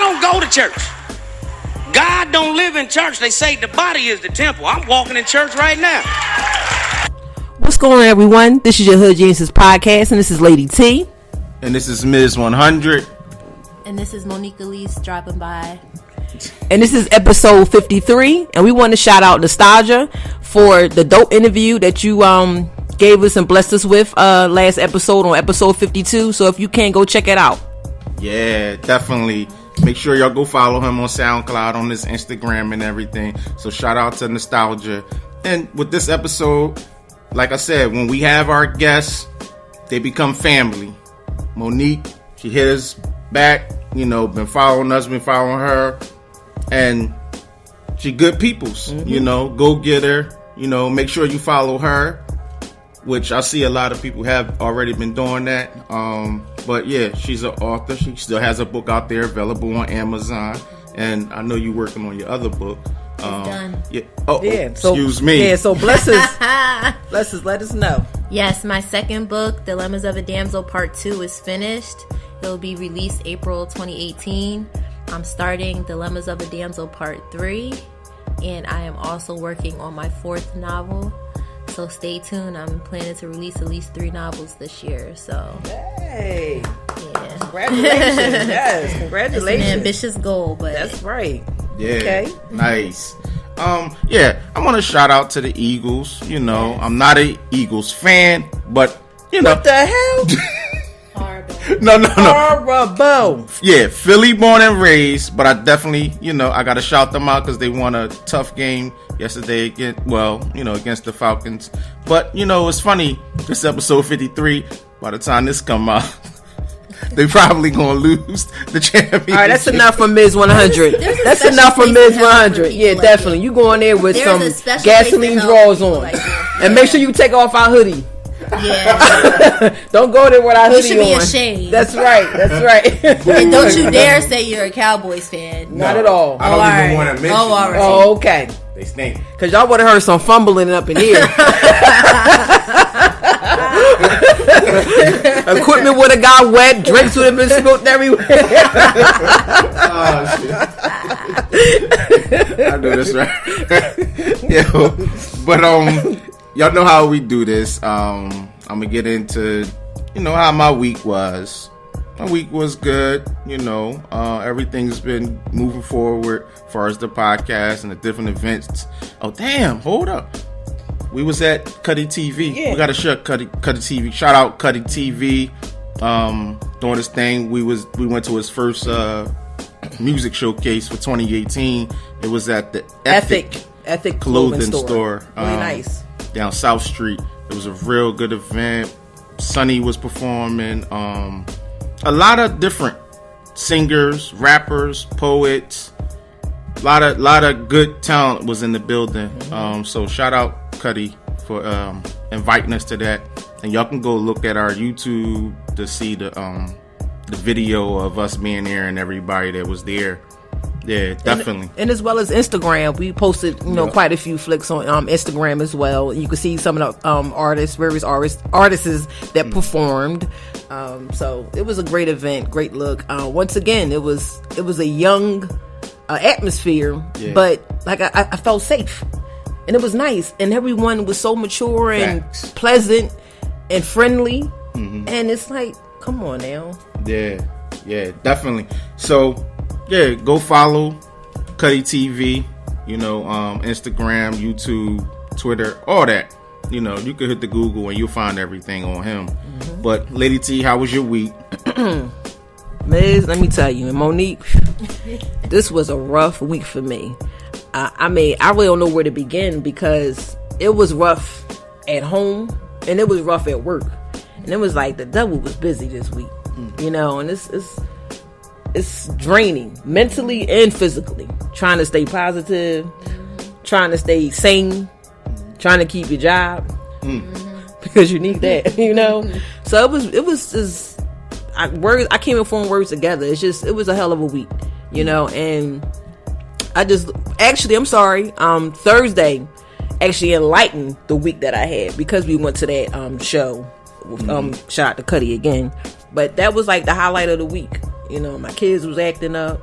don't go to church. God don't live in church. They say the body is the temple. I'm walking in church right now. What's going on, everyone? This is your Hood Geniuses podcast, and this is Lady T. And this is Miz 100. And this is Monique Elise dropping by. And this is episode 53. And we want to shout out Nostalgia for the dope interview that you gave us and blessed us with last episode on episode 52. So if you can, go check it out. Yeah, definitely. Make sure y'all go follow him on SoundCloud, on his Instagram and everything. So shout out to Nostalgia. And with this episode, like I said, when we have our guests, they become family. Monique, she hit us back, been following us, been following her. And she good peoples, go get her, make sure you follow her, which I see a lot of people have already been doing that. But yeah, she's an author. She still has a book out there available on Amazon. And I know you're working on your other book. It's done. Yeah. Excuse me. Yeah, so bless us. Let us know. Yes, my second book, Dilemmas of a Damsel Part 2, is finished. It'll be released April 2018. I'm starting Dilemmas of a Damsel Part 3. And I am also working on my fourth novel. So stay tuned. I'm planning to release at least 3 novels this year. So hey, yeah, congratulations! Yes, congratulations. It's an ambitious goal, but that's right. Yeah, okay, nice. Yeah, I want to shout out to the Eagles. I'm not a Eagles fan, but what the hell? Horrible. No. Horrible. Yeah, Philly born and raised, but I definitely, I got to shout them out because they won a tough game yesterday against the Falcons. But, it's funny, this episode 53, by the time this come out, they probably going to lose the championship. All right, that's enough for Miz 100. That's enough for Miz 100. Yeah, like definitely. You go in there with some gasoline drawers on. Like and make sure you take off our hoodie. Yeah. Don't go there with our hoodie on. You should be ashamed. That's right. And don't you dare say you're a Cowboys fan. Not at all. I don't even want to mention all right. Oh, okay. They stink. Because y'all would have heard some fumbling up in here. Equipment would have got wet. Drinks would have been spilled everywhere. Oh, shit. I know that's right. Yeah, but y'all know how we do this. I'm gonna get into how my week was. My week was good. Everything's been moving forward as far as the podcast and the different events. Oh damn! Hold up. We was at Cuddy TV. Yeah. We got to shut Cuddy TV. Shout out Cuddy TV. Doing this thing. We went to his first music showcase for 2018. It was at the Ethic clothing store. Really nice. Down South Street. It was a real good event. Sonny was performing. A lot of different singers, rappers, poets. A lot of good talent was in the building. So shout out Cuddy for inviting us to that. And y'all can go look at our YouTube to see the video of us being there and everybody that was there. Yeah, definitely. And as well as Instagram, we posted quite a few flicks on Instagram as well. You can see some of the various artists that performed. So it was a great event, great look. Once again, it was a young atmosphere, but like I felt safe, and it was nice, and everyone was so mature and pleasant and friendly, and it's like, come on now. Yeah, definitely. So. Yeah, go follow Cuddy TV, Instagram, YouTube, Twitter, all that. You can hit the Google and you'll find everything on him. But Lady T, how was your week? Miz, let me tell you, and Monique, this was a rough week for me. I really don't know where to begin because it was rough at home and it was rough at work. And it was like the devil was busy this week, and it's draining mentally and physically. Trying to stay positive, trying to stay sane, trying to keep your job because you need that, So it was just words. I can't even form words together. It was a hell of a week, And I'm sorry. Thursday actually enlightened the week that I had because we went to that show. Shout out to Cuddy again, but that was like the highlight of the week. My kids was acting up.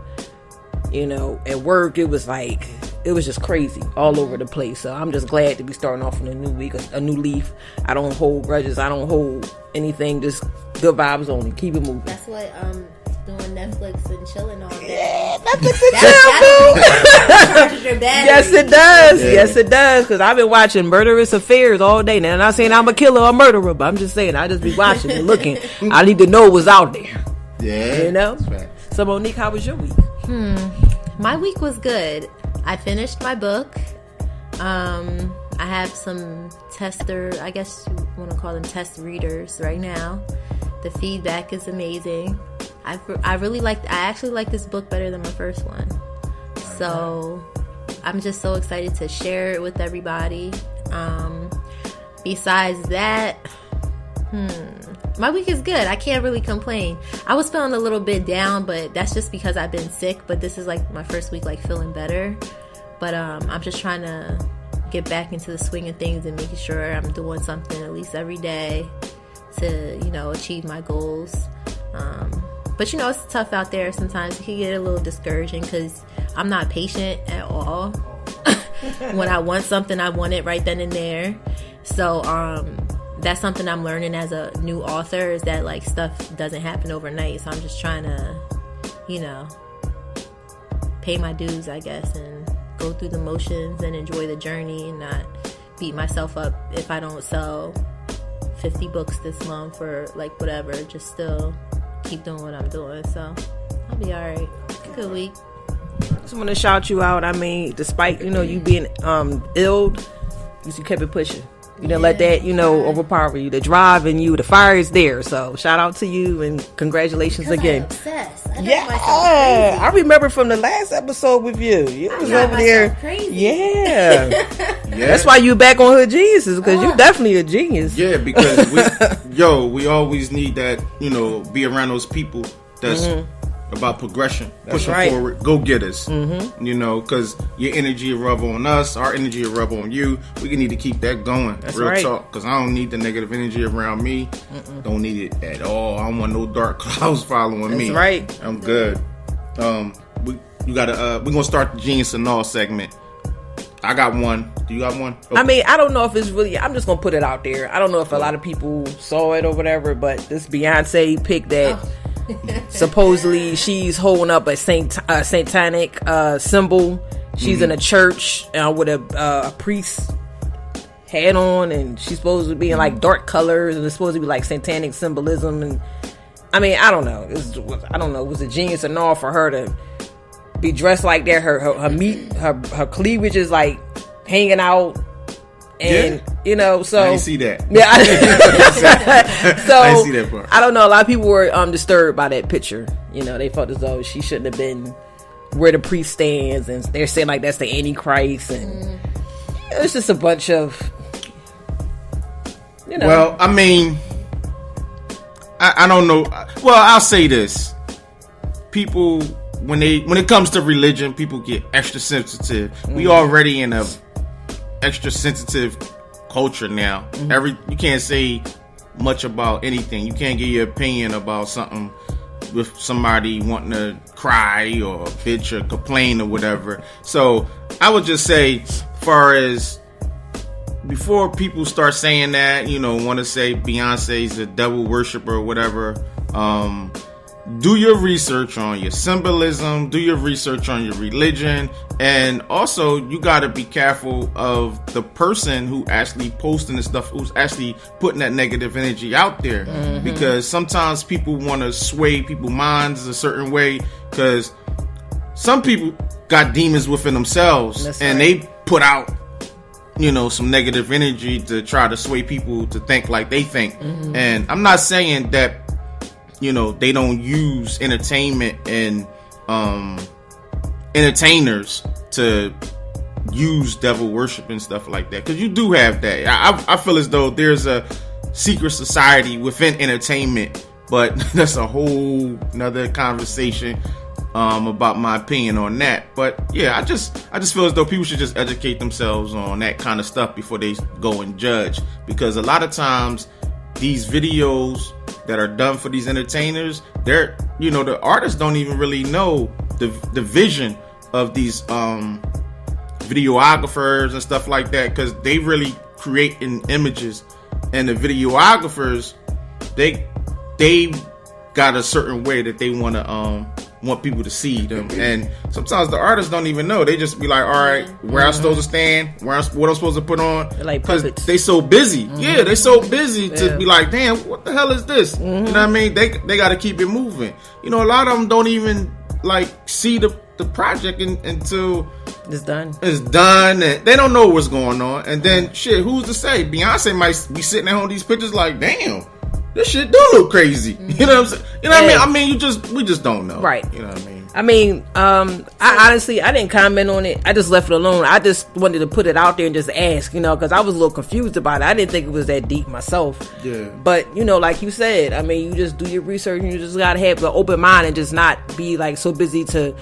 You know, at work, it was just crazy all over the place. So I'm just glad to be starting off on a new week, a new leaf. I don't hold grudges. I don't hold anything. Just good vibes only. Keep it moving. That's what doing Netflix and chilling all day. Yeah, Netflix and chill, boo. Yes, it does. Yeah. Yes, it does. Because I've been watching Murderous Affairs all day. Now, I'm not saying I'm a killer or a murderer, but I'm just saying I just be watching and looking. I need to know what's out there. Yeah. You know? So, Monique, how was your week? My week was good. I finished my book. I have some I guess you want to call them test readers right now. The feedback is amazing. I actually like this book better than my first one. So I'm just so excited to share it with everybody. Besides that, my week is good. I can't really complain. I was feeling a little bit down, but that's just because I've been sick. But this is like my first week, like feeling better. But I'm just trying to get back into the swing of things and making sure I'm doing something at least every day to, achieve my goals. But it's tough out there sometimes. It can get a little discouraging because I'm not patient at all. When I want something, I want it right then and there. So that's something I'm learning as a new author, is that like stuff doesn't happen overnight. So I'm just trying to, pay my dues, I guess, and go through the motions and enjoy the journey and not beat myself up if I don't sell 50 books this month or like whatever. Just still keep doing what I'm doing. So I'll be all right. Good week. Just want to shout you out. I mean, despite you being ill, you kept it pushing. You didn't let that overpower you. The drive in you, the fire is there. So shout out to you and congratulations again. I'm obsessed. I remember from the last episode with you. You was over there. Crazy. Yeah. That's why you back on Hood Geniuses, because you're definitely a genius. Yeah, because we always need that. Be around those people that's about progression, pushing forward, go getters. Because your energy will rub on us, our energy will rub on you. We need to keep that going. That's real right. talk, because I don't need the negative energy around me. Don't need it at all. I don't want no dark clouds following me. That's right. I'm good. We're gonna start the Genius and All segment. I got one. Do you got one? Okay. I mean, I don't know if it's really, I'm just gonna put it out there. I don't know if a lot of people saw it or whatever, but this Beyonce pic that supposedly she's holding up a satanic symbol. She's in a church with a priest hat on, and she's supposed to be in like dark colors, and it's supposed to be like satanic symbolism. And I mean, I don't know. Was it genius or no for her to be dressed like that? Her cleavage is like hanging out. And so I didn't see that. Yeah, so I didn't see that part. I don't know. A lot of people were disturbed by that picture. They felt as though she shouldn't have been where the priest stands, and they're saying like that's the Antichrist, and it's just a bunch of. Well, I mean, I don't know. Well, I'll say this: people when it comes to religion, people get extra sensitive. We already in a extra sensitive culture now. You can't say much about anything. You can't give your opinion about something with somebody wanting to cry or bitch or complain or whatever. So I would just say, far as before people start saying that, want to say Beyonce's a devil worshiper or whatever, do your research on your symbolism, do your research on your religion, and also you got to be careful of the person who actually posting this stuff, who's actually putting that negative energy out there, because sometimes people want to sway people's minds a certain way, because some people got demons within themselves. That's and right. They put out some negative energy to try to sway people to think like they think. And I'm not saying that they don't use entertainment and entertainers to use devil worship and stuff like that, because you do have that. I feel as though there's a secret society within entertainment, but that's a whole nother conversation about my opinion on that. But yeah, I just feel as though people should just educate themselves on that kind of stuff before they go and judge, because a lot of times these videos that are done for these entertainers, they're the artists don't even really know the vision of these videographers and stuff like that, because they really create in images, and the videographers they got a certain way that they want people to see them, and sometimes the artists don't even know. They just be like, all right, where I'm supposed to stand, what I'm supposed to put on, because they so busy. Yeah, they so busy to be like, damn, what the hell is this? You know what I mean? They got to keep it moving. You know, a lot of them don't even like see the project until it's done. It's done, and they don't know what's going on. And then shit, who's to say? Beyonce might be sitting at home with these pictures like, damn, this shit do look crazy. You know what I'm saying? You know what I mean? I mean, we just don't know. Right. You know what I mean? I mean, I honestly, I didn't comment on it. I just left it alone. I just wanted to put it out there and just ask, you know, because I was a little confused about it. I didn't think it was that deep myself. Yeah. But, you know, like you said, I mean, you just do your research and you just got to have an open mind and just not be like so busy to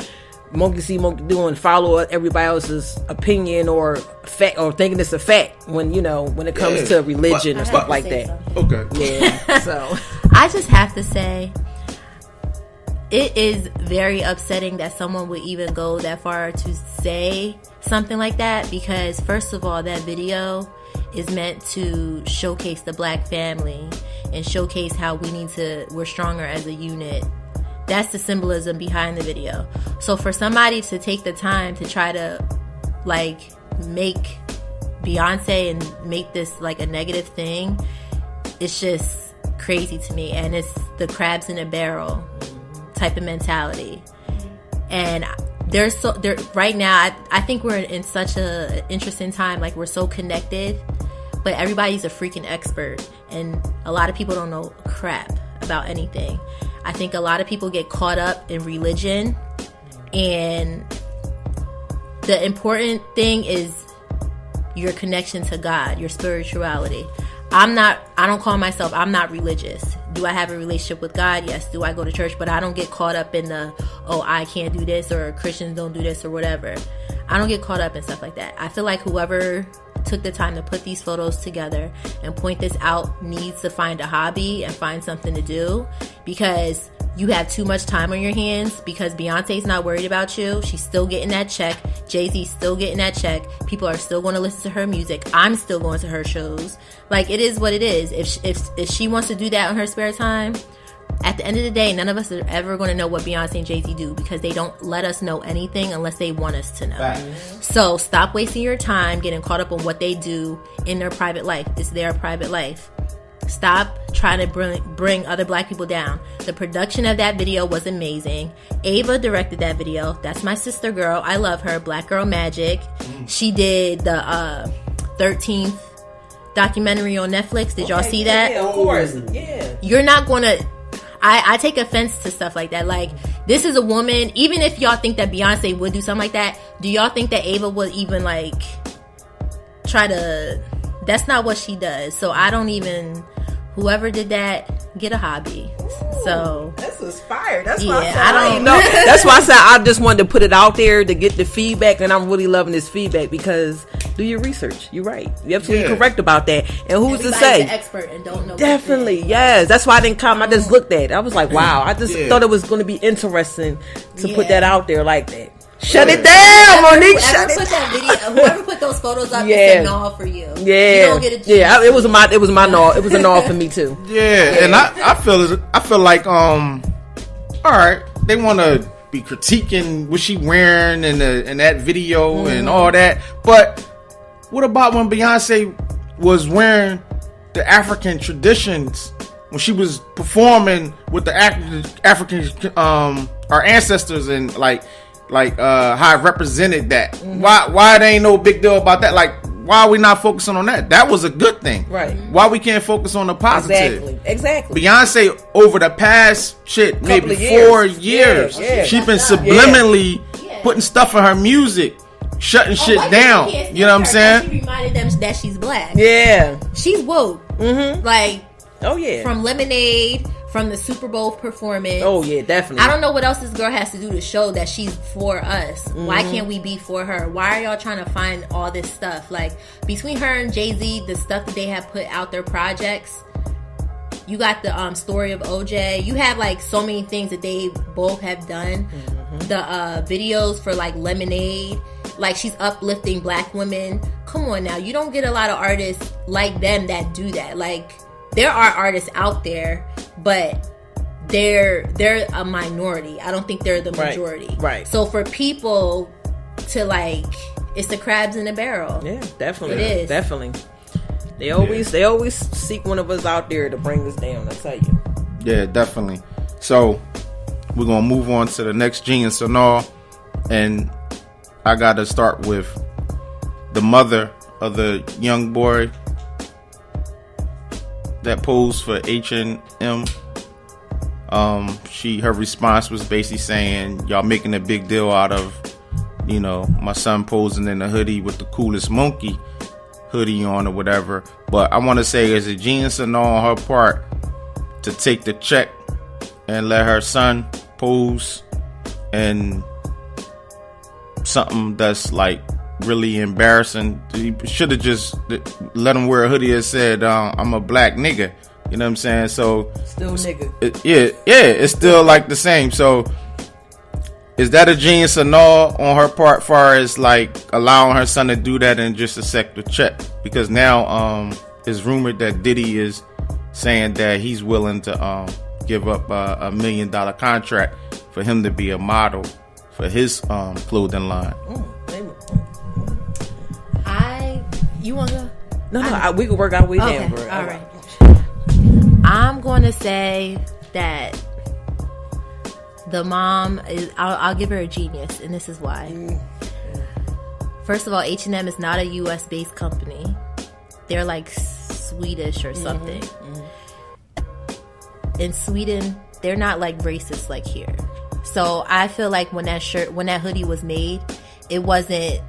monkey see, monkey do and follow everybody else's opinion or fact or thinking it's a fact when, you know, when it comes to religion and stuff like that. Okay. Yeah. So I just have to say, it is very upsetting that someone would even go that far to say something like that, because first of all, that video is meant to showcase the black family and showcase how we're stronger as a unit. That's the symbolism behind the video. So for somebody to take the time to try to like make Beyonce and make this like a negative thing, it's just crazy to me. And it's the crabs in a barrel type of mentality. And right now I think we're in such a interesting time. Like, we're so connected, but everybody's a freaking expert, and a lot of people don't know crap about anything. I think a lot of people get caught up in religion, and the important thing is your connection to God, your spirituality. I'm not religious. Do I have a relationship with God? Yes. Do I go to church? But I don't get caught up in I can't do this, or Christians don't do this, or whatever. I don't get caught up in stuff like that. I feel like whoever took the time to put these photos together and point this out needs to find a hobby and find something to do, because you have too much time on your hands, because Beyonce's not worried about you. She's still getting that check. Jay-Z's still getting that check. People are still going to listen to her music. I'm still going to her shows. Like, it is what it is. If she wants to do that on her spare time, at the end of the day, none of us are ever going to know what Beyonce and Jay-Z do, because they don't let us know anything unless they want us to know. Right. So stop wasting your time getting caught up on what they do in their private life. It's their private life. Stop trying to bring other black people down. The production of that video was amazing. Ava directed that video. That's my sister girl. I love her. Black Girl Magic. She did the 13th documentary on Netflix. Did y'all see that? Yeah, of course. Yeah. You're not going to... I take offense to stuff like that. Like, this is a woman. Even if y'all think that Beyonce would do something like that, do y'all think that Ava would even, like, try to... That's not what she does. So I don't even... Whoever did that, get a hobby. So that's inspired. That's why I said I don't know. That's why I said I just wanted to put it out there to get the feedback, and I'm really loving this feedback, because do your research. You're right. You're absolutely correct about that. And who's Everybody's to say? An expert and don't know. Definitely, yes. That's why I didn't comment. I just looked at it. I was like, wow. I just thought it was going to be interesting to put that out there like that. Shut it down, Monique. Shut it down. Whoever put those photos up, it's a no for you. Yeah, you don't get a it was my no. It was a no for me too. Yeah, and I feel like all right, they want to be critiquing what she wearing in that video and all that, but what about when Beyonce was wearing the African traditions, when she was performing with the African our ancestors, and like how I represented that. Why it ain't no big deal about that? Like, why are we not focusing on that? That was a good thing. Right. Why we can't focus on the positive? Exactly. Beyonce, over the past maybe 4 years, she's been subliminally putting stuff in her music, shutting shit down. You know what I'm saying? She reminded them that she's black. Yeah. She's woke. Like, oh yeah. From Lemonade, from the Super Bowl performance. Oh yeah, definitely. I don't know what else this girl has to do to show that she's for us. Why can't we be for her? Why are y'all trying to find all this stuff? Like, between her and Jay-Z, the stuff that they have put out, their projects, You got the story of OJ. You have like so many things that they both have done. The videos for like Lemonade, like she's uplifting black women. Come on now, you don't get a lot of artists like them that do that. Like there are artists out there, but they're a minority. I don't think they're the majority. Right. So for people to like, it's the crabs in the barrel. Yeah, definitely. It is. Definitely. They always seek one of us out there to bring us down, I tell you. Yeah, definitely. So we're gonna move on to the next Genius and All, and I gotta start with the mother of the young boy that posed for H&M. Her response was basically saying, y'all making a big deal out of, you know, my son posing in a hoodie with the coolest monkey hoodie on or whatever. But I want to say, as a genius and all on her part to take the check and let her son pose in something that's like really embarrassing. He should have just let him wear a hoodie that said, I'm a black nigga. You know what I'm saying? So still nigga. It's still like the same. So is that a genius or no on her part, far as like allowing her son to do that and just accept the check? Because now it's rumored that Diddy is saying that he's willing to give up a $1 million contract for him to be a model for his clothing line. You want to? No, we can work our way down, bro. All right. I'm going to say that the mom is, I'll give her a genius, and this is why. First of all, H&M is not a US based company. They're like Swedish or something. In Sweden, they're not like racist like here. So I feel like when that hoodie was made, it wasn't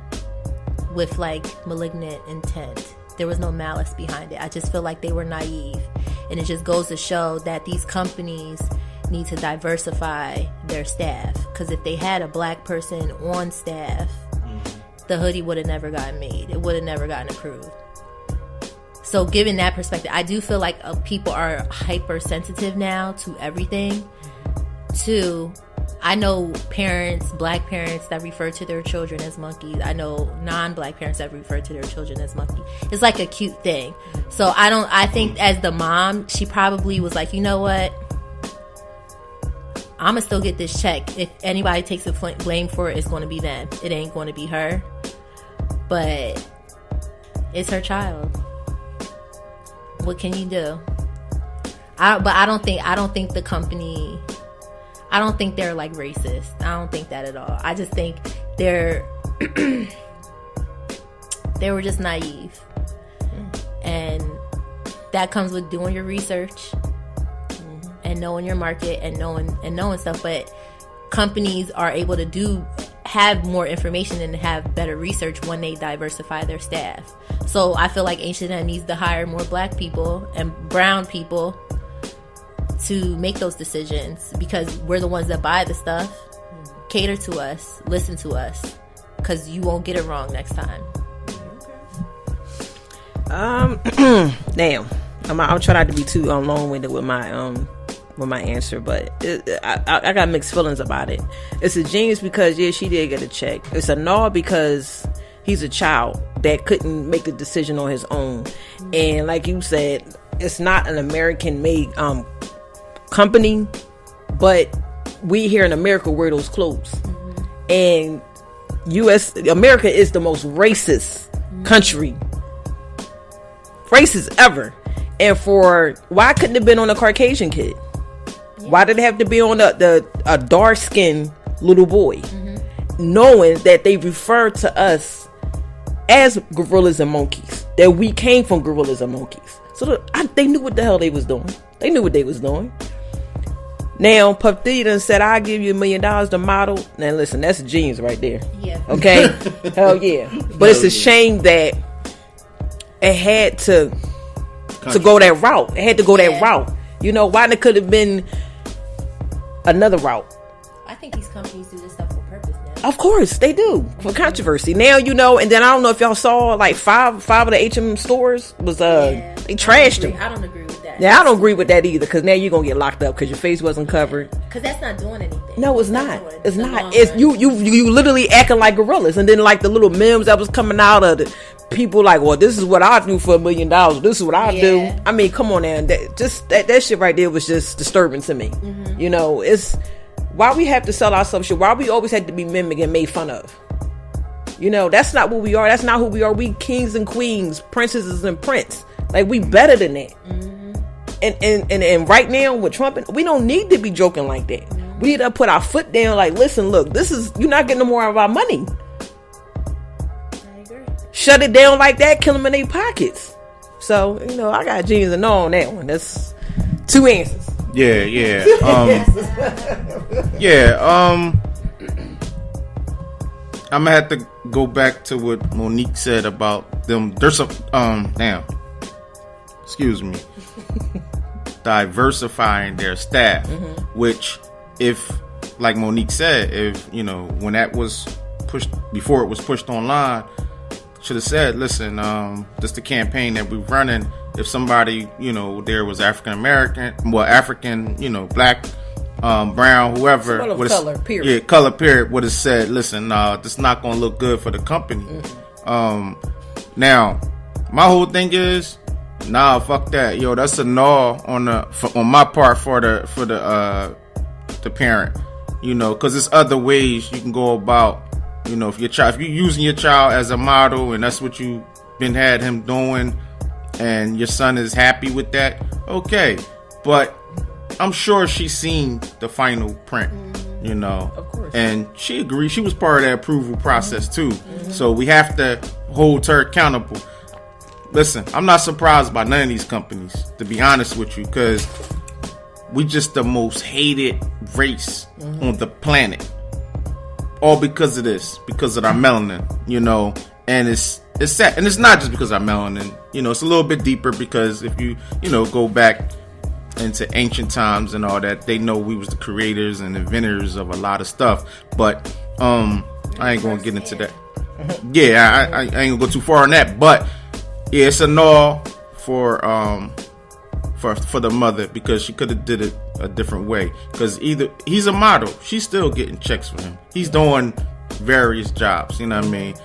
with like malignant intent. There was no malice behind it. I just feel like they were naive. And it just goes to show that these companies need to diversify their staff. Because if they had a black person on staff, the hoodie would have never gotten made. It would have never gotten approved. So given that perspective, I do feel like people are hypersensitive now to everything. I know parents, black parents that refer to their children as monkeys. I know non-black parents that refer to their children as monkey. It's like a cute thing. So I think as the mom, she probably was like, you know what? I'm going to still get this check. If anybody takes the blame for it, it's going to be them. It ain't going to be her. But it's her child. What can you do? I don't think the company... I don't think they're like racist. I don't think that at all. I just think they were just naive. And that comes with doing your research and knowing your market and knowing stuff. But companies are able to have more information and have better research when they diversify their staff. So I feel like H&M needs to hire more black people and brown people to make those decisions, because we're the ones that buy the stuff. Cater to us, listen to us, because you won't get it wrong next time. Damn, I'm trying not to be too long-winded with my answer, but I got mixed feelings about it. It's a genius because she did get a check. It's a no because he's a child that couldn't make the decision on his own, and like you said, it's not an American-made company, but we here in America wear those clothes. And America is the most racist country, racist ever. And why couldn't it have been on a Caucasian kid? Why did it have to be on a dark skinned little boy? Knowing that they refer to us as gorillas and monkeys, that we came from gorillas and monkeys. So they knew what the hell they was doing. They knew what they was doing. Now, Puff Daddy done said, I'll give you $1 million to model. Now, listen, that's a genius right there. Yeah. Okay? Hell yeah. But it's a shame that it had to go that route. It had to go that route. You know, why it could have been another route. I think these companies do this stuff for purpose now. Of course, they do. For controversy. Now, you know, and then I don't know if y'all saw, like, five of the H&M stores was, they trashed them. I don't agree with that. that. Now, I don't agree with that either, because now you're going to get locked up because your face wasn't covered. Because that's not doing anything. No, it's not. It's not. It's you literally acting like gorillas. And then like the little memes that was coming out of the people like, well, this is what I do for $1 million. This is what I do. I mean, come on now. That shit right there was just disturbing to me. Mm-hmm. You know, it's why we have to sell ourselves shit. Why we always had to be mimicked and made fun of. You know, that's not what we are. That's not who we are. We kings and queens, princesses and prince. Like, we better than that. Mm-hmm. And right now with Trump, we don't need to be joking like that. Mm-hmm. We need to put our foot down. Like, listen, look, you're not getting no more of our money. I agree. Shut it down like that. Kill them in their pockets. So, you know, I got G's and no on that one. That's 2 answers. Yeah. I'm gonna have to go back to what Monique said about them. There's diversifying their staff, which, if, like Monique said, if, you know, when that was pushed, before it was pushed online, should have said, listen, this is the campaign that we're running. If somebody, you know, there was African, you know, black, brown, whoever, color period. Yeah, color period, would have said, listen, this is not going to look good for the company. Now, my whole thing is, nah, fuck that, yo. That's a no on my part for the parent, you know, because there's other ways you can go about, you know, if you're using your child as a model and that's what you had him doing, and your son is happy with that, okay, but I'm sure she's seen the final print, you know, of course, and she agreed. She was part of that approval process too. So we have to hold her accountable. Listen, I'm not surprised by none of these companies, to be honest with you, because we just the most hated race on the planet, all because of this, because of our melanin, you know. And it's sad, and it's not just because of our melanin, you know. It's a little bit deeper, because if you know, go back into ancient times and all that, they know we was the creators and inventors of a lot of stuff. But I ain't gonna get into that. Yeah, I ain't gonna go too far on that. But yeah, it's a no for the mother, because she could have did it a different way. Because either he's a model, she's still getting checks for him. He's doing various jobs. You know what I mean?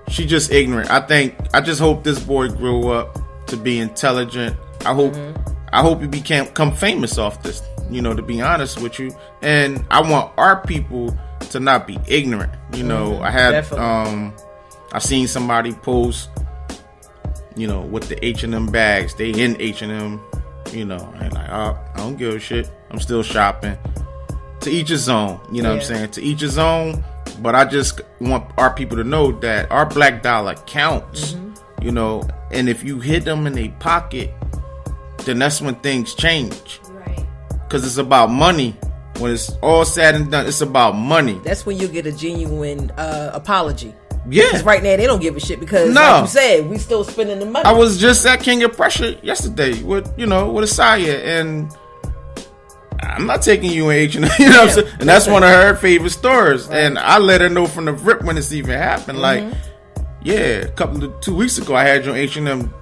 She just ignorant. I just hope this boy grew up to be intelligent. I hope he become famous off this, you know, to be honest with you. And I want our people to not be ignorant. You know, I had I seen somebody post, you know, with the H&M bags. They in H&M, you know, and like, oh, I don't give a shit. I'm still shopping. To each his own, you know what I'm saying? To each his own. But I just want our people to know that our black dollar counts, you know, and if you hit them in their pocket, then that's when things change. Right. Because it's about money. When it's all said and done, it's about money. That's when you get a genuine apology. Yeah. Because right now they don't give a shit, because like you said, we still spending the money. I was just at King of Pressure yesterday with Asaya, and I'm not taking you in H&M, you know what I'm saying? And that's one of her favorite stores. Right. And I let her know from the rip when this even happened. Like, yeah, 2 weeks ago I had you on H&M.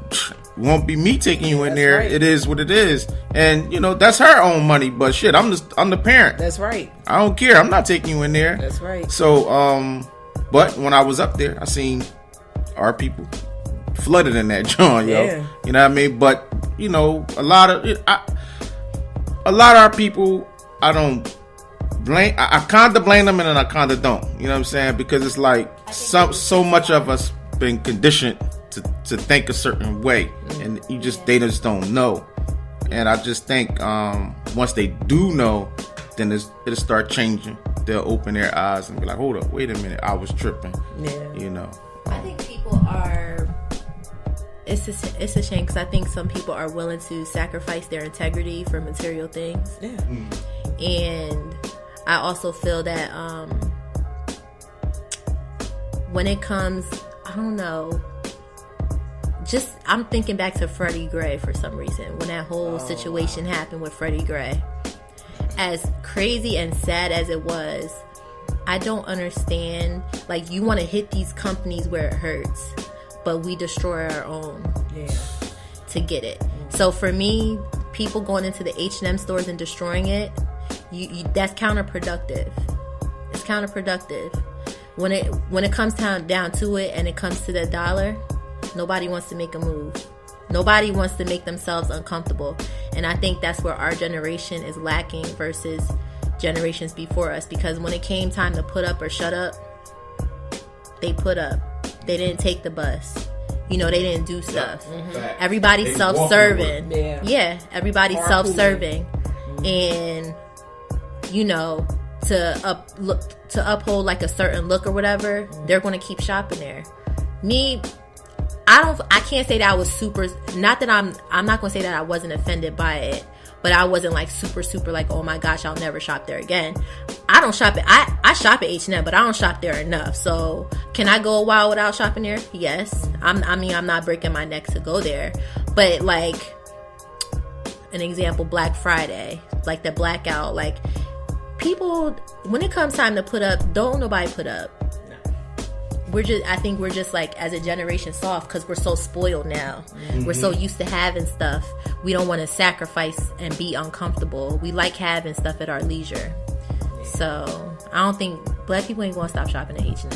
Won't be me taking you in there. Right. It is what it is. And, you know, that's her own money. But shit, I'm the parent. That's right. I don't care. I'm not taking you in there. That's right. So, but when I was up there, I seen our people flooded in that joint, yo. Yeah. You know what I mean? But, you know, a lot of our people, I don't blame. I kind of blame them, and then I kind of don't. You know what I'm saying? Because it's like so much of us been conditioned to think a certain way, and they just don't know. And I just think once they do know, then it'll start changing. They'll open their eyes and be like, hold up, wait a minute, I was tripping. Yeah. You know. I think people are. It's a shame, because I think some people are willing to sacrifice their integrity for material things. Yeah. And I also feel that when it comes, I don't know, just I'm thinking back to Freddie Gray for some reason, when that whole situation happened with Freddie Gray. As crazy and sad as it was, I don't understand. Like, you want to hit these companies where it hurts, but we destroy our own to get it. So for me, people going into the H&M stores and destroying it, that's counterproductive. It's counterproductive. When it comes down to it, and it comes to the dollar, nobody wants to make a move. Nobody wants to make themselves uncomfortable. And I think that's where our generation is lacking versus generations before us. Because when it came time to put up or shut up, they put up. They didn't take the bus. They didn't do stuff. Mm-hmm. Everybody's self-serving. Yeah, everybody's self-serving. And, to uphold like a certain look or whatever, they're going to keep shopping there. Me, I can't say that I was super, not that I'm not going to say that I wasn't offended by it, but I wasn't like super like, oh my gosh, I'll never shop there again. I don't shop at, I shop at H&M, but I don't shop there enough. So can I go a while without shopping there? Yes. I'm not breaking my neck to go there, but like an example, Black Friday, like the blackout, like people, when it comes time to put up, don't nobody put up. I think we're just like, as a generation, soft because we're so spoiled now. Mm-hmm. We're so used to having stuff. We don't want to sacrifice and be uncomfortable. We like having stuff at our leisure. So I don't think black people ain't gonna stop shopping at H&M.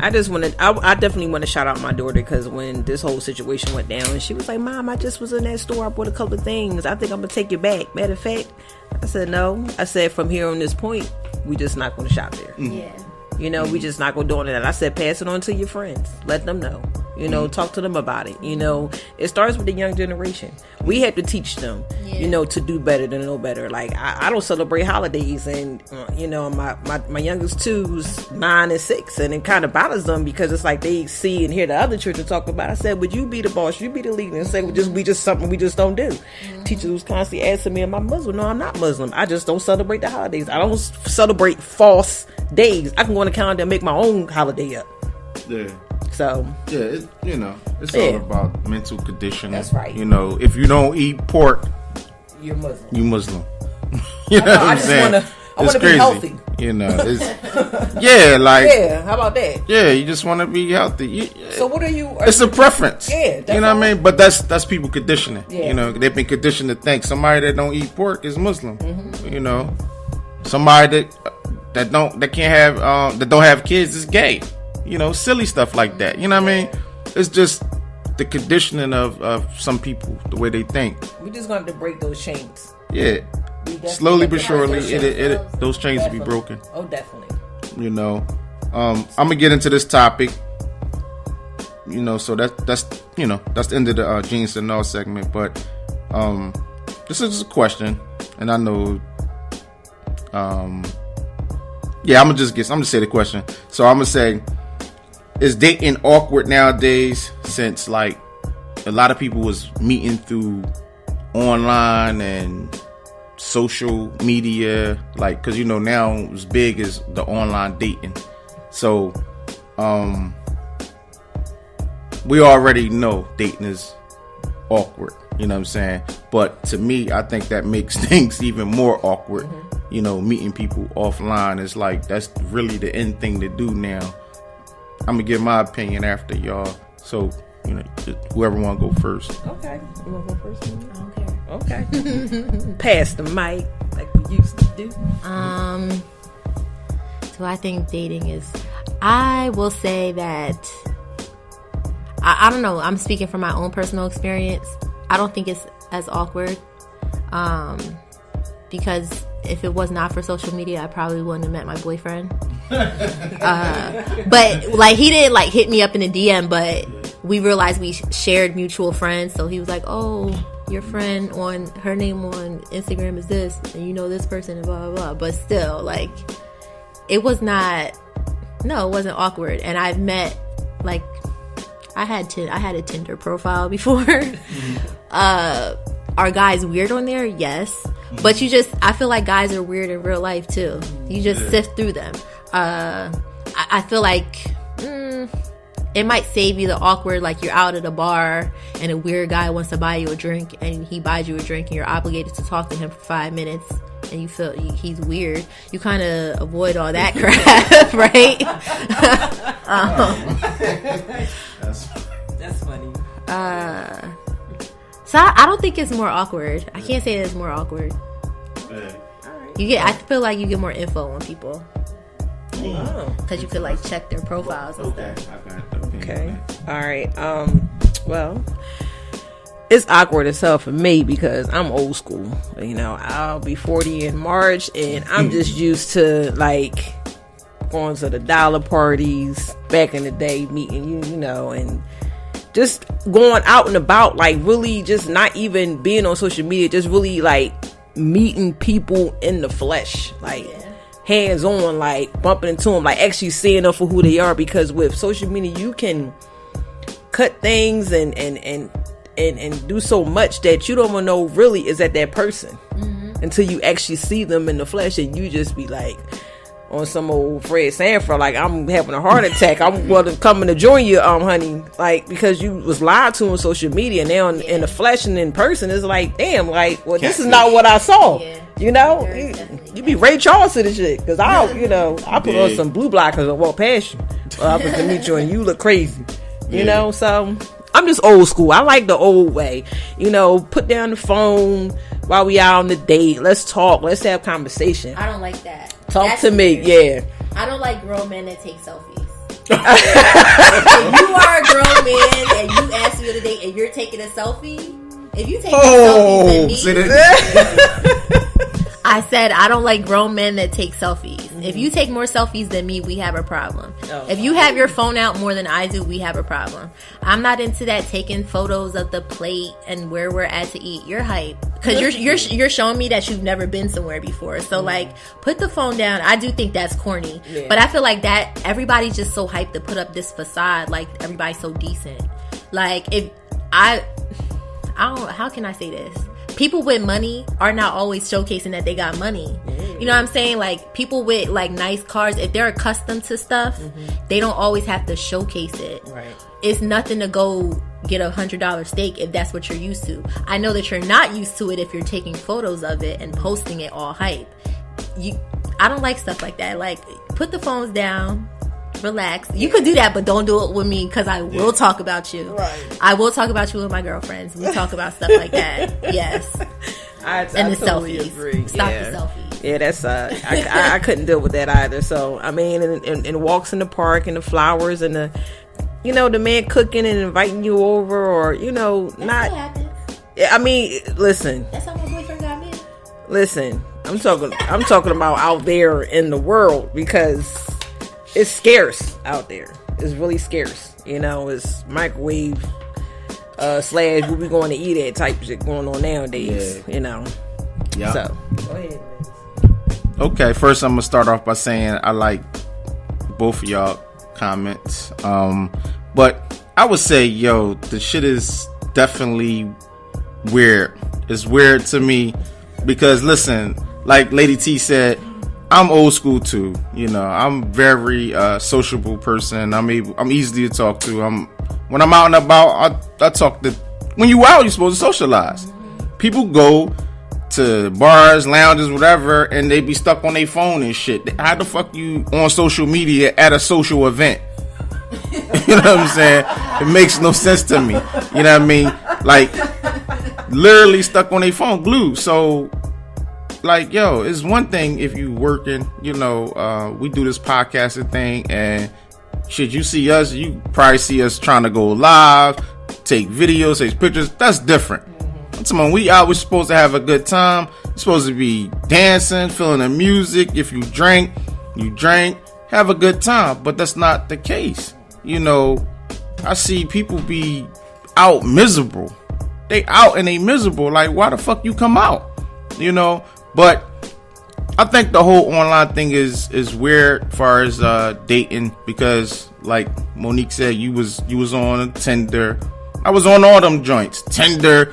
I definitely want to shout out my daughter, because when this whole situation went down, and she was like, Mom, I just was in that store, I bought a couple of things, I think I'm gonna take it back. Matter of fact, I said no. I said from here on this point, we just not gonna shop there. Yeah. We just not gonna do it. And I said, pass it on to your friends. Let them know. Talk to them about it. It starts with the young generation. We have to teach them, to do better, to know better. Like, I don't celebrate holidays, and my youngest two's 9 and 6, and it kind of bothers them because it's like they see and hear the other children talk about. I said, would you be the boss? You be the leader, and say, we just something we just don't do. Mm-hmm. Teachers was constantly asking me, am I Muslim? No, I'm not Muslim. I just don't celebrate the holidays. I don't celebrate false days. I can go on the calendar and make my own holiday up. Yeah. So yeah, it's all about mental conditioning. That's right. If you don't eat pork, you're Muslim. You Muslim. You know what I'm saying? I want to be healthy. Yeah, how about that? Yeah, you just want to be healthy. So what are you? It's a preference. Yeah, you know what I mean. But that's people conditioning. Yeah. They've been conditioned to think somebody that don't eat pork is Muslim. Mm-hmm. Somebody that don't have kids is gay. Silly stuff like that. You know what I mean? It's just the conditioning of some people, the way they think. We just going to break those chains. Yeah. Slowly but surely, those chains will be broken. Oh, definitely. I'm gonna get into this topic. So that's the end of the Jeans and All segment. But this is a question, and I know. I'm gonna say the question. So I'm gonna say, is dating awkward nowadays, since like a lot of people was meeting through online and social media, like, because now as big as the online dating. So we already know dating is awkward, you know what I'm saying? But to me, I think that makes things even more awkward. Mm-hmm. Meeting people offline is like, that's really the end thing to do now. I'm gonna give my opinion after y'all. So, whoever want to go first. Okay. You want to go first? I don't care. Okay. Pass the mic like we used to do. So I think dating is, I will say that, I don't know, I'm speaking from my own personal experience. I don't think it's as awkward. Because if it was not for social media, I probably wouldn't have met my boyfriend. But like, he didn't like hit me up in a DM, but we realized we shared mutual friends. So he was like, oh, your friend her name on Instagram is this, and this person, and blah, blah, blah. But still, like, it wasn't awkward. And I've met, like, I had a Tinder profile before. Are guys weird on there? Yes. But I feel like guys are weird in real life too. You just sift through them. I feel like it might save you the awkward, like you're out at a bar and a weird guy wants to buy you a drink, and he buys you a drink and you're obligated to talk to him for 5 minutes, and you feel he's weird. You kind of avoid all that crap, right? That's funny. So I don't think it's more awkward. I can't say it's more awkward. I feel like you get more info on people. Because you could like check their profiles and stuff. Okay. All right. Well, it's awkward as hell for me because I'm old school. You know, I'll be 40 in March, and I'm just used to like going to the dollar parties back in the day, meeting you know, and just going out and about, like really just not even being on social media, just really like meeting people in the flesh, like hands on, like bumping into them, like actually seeing them for who they are. Because with social media, you can cut things and do so much that you don't even know really is that person until you actually see them in the flesh, and you just be like on some old Fred Sanford, like I'm having a heart attack. I'm coming to join you, honey, like because you was lied to on social media. Now in the flesh and in person, it's like, damn, like, well, this is not what I saw. You know, you be Ray Charles to the shit, because I put on some blue blockers and walk past you. I was to meet you and you look crazy. You know, so I'm just old school. I like the old way. You know, put down the phone while we out on the date. Let's talk. Let's have conversation. I don't like that. Talk to me, yeah. I don't like grown men that take selfies. If you are a grown man and you ask me to date and you're taking a selfie, if you take selfies than me, I said I don't like grown men that take selfies. If you take more selfies than me, we have a problem. If you have your phone out more than I do, we have a problem. I'm not into that taking photos of the plate and where we're at to eat. You're hype because you're showing me that you've never been somewhere before. So like, put the phone down. I do think that's corny, but I feel like that everybody's just so hyped to put up this facade, like everybody's so decent. Like if I don't. How can I say this? People with money are not always showcasing that they got money. You know what I'm saying? Like people with like nice cars, if they're accustomed to stuff, they don't always have to showcase it. Right. It's nothing to go get $100 steak if that's what you're used to. I know that you're not used to it if you're taking photos of it and posting it all hype. I don't like stuff like that. Like, put the phones down. Relax. You could do that, but don't do it with me, because I will talk about you. Right. I will talk about you with my girlfriends. We talk about stuff like that. Yes. And the totally selfies. Agree. Stop the selfies. Yeah, that's I couldn't deal with that either. So I mean, and walks in the park and the flowers and the, you know, the man cooking and inviting you over, or you know, that's not. What happens. I mean, listen. That's how my boyfriend got me. Listen, I'm talking about out there in the world, because it's scarce out there. It's really scarce. You know, it's microwave / what we going to eat at type shit going on nowadays. You know. Yeah. So go ahead. Okay, first I'm gonna start off by saying I like both of y'all comments. But I would say, yo, the shit is definitely weird. It's weird to me because, listen, like Lady T said, I'm old school too. You know, I'm very sociable person. I'm easy to talk to. When I'm out and about, I talk to. When you out, you're supposed to socialize. People go to bars, lounges, whatever, and they be stuck on their phone and shit. How the fuck you on social media at a social event? You know what I'm saying? It makes no sense to me. You know what I mean? Like, literally stuck on their phone, glued. So, like, yo, it's one thing if you working, you know, we do this podcasting thing, and shit, you see us, you probably see us trying to go live, take videos, take pictures. That's different. When we out, we're supposed to have a good time. You're supposed to be dancing, feeling the music. If you drink, have a good time. But that's not the case. You know, I see people be out miserable. They out and they miserable. Like, why the fuck you come out? You know? But I think the whole online thing is weird as far as dating, because like Monique said, you was on Tinder. I was on all them joints. Tinder,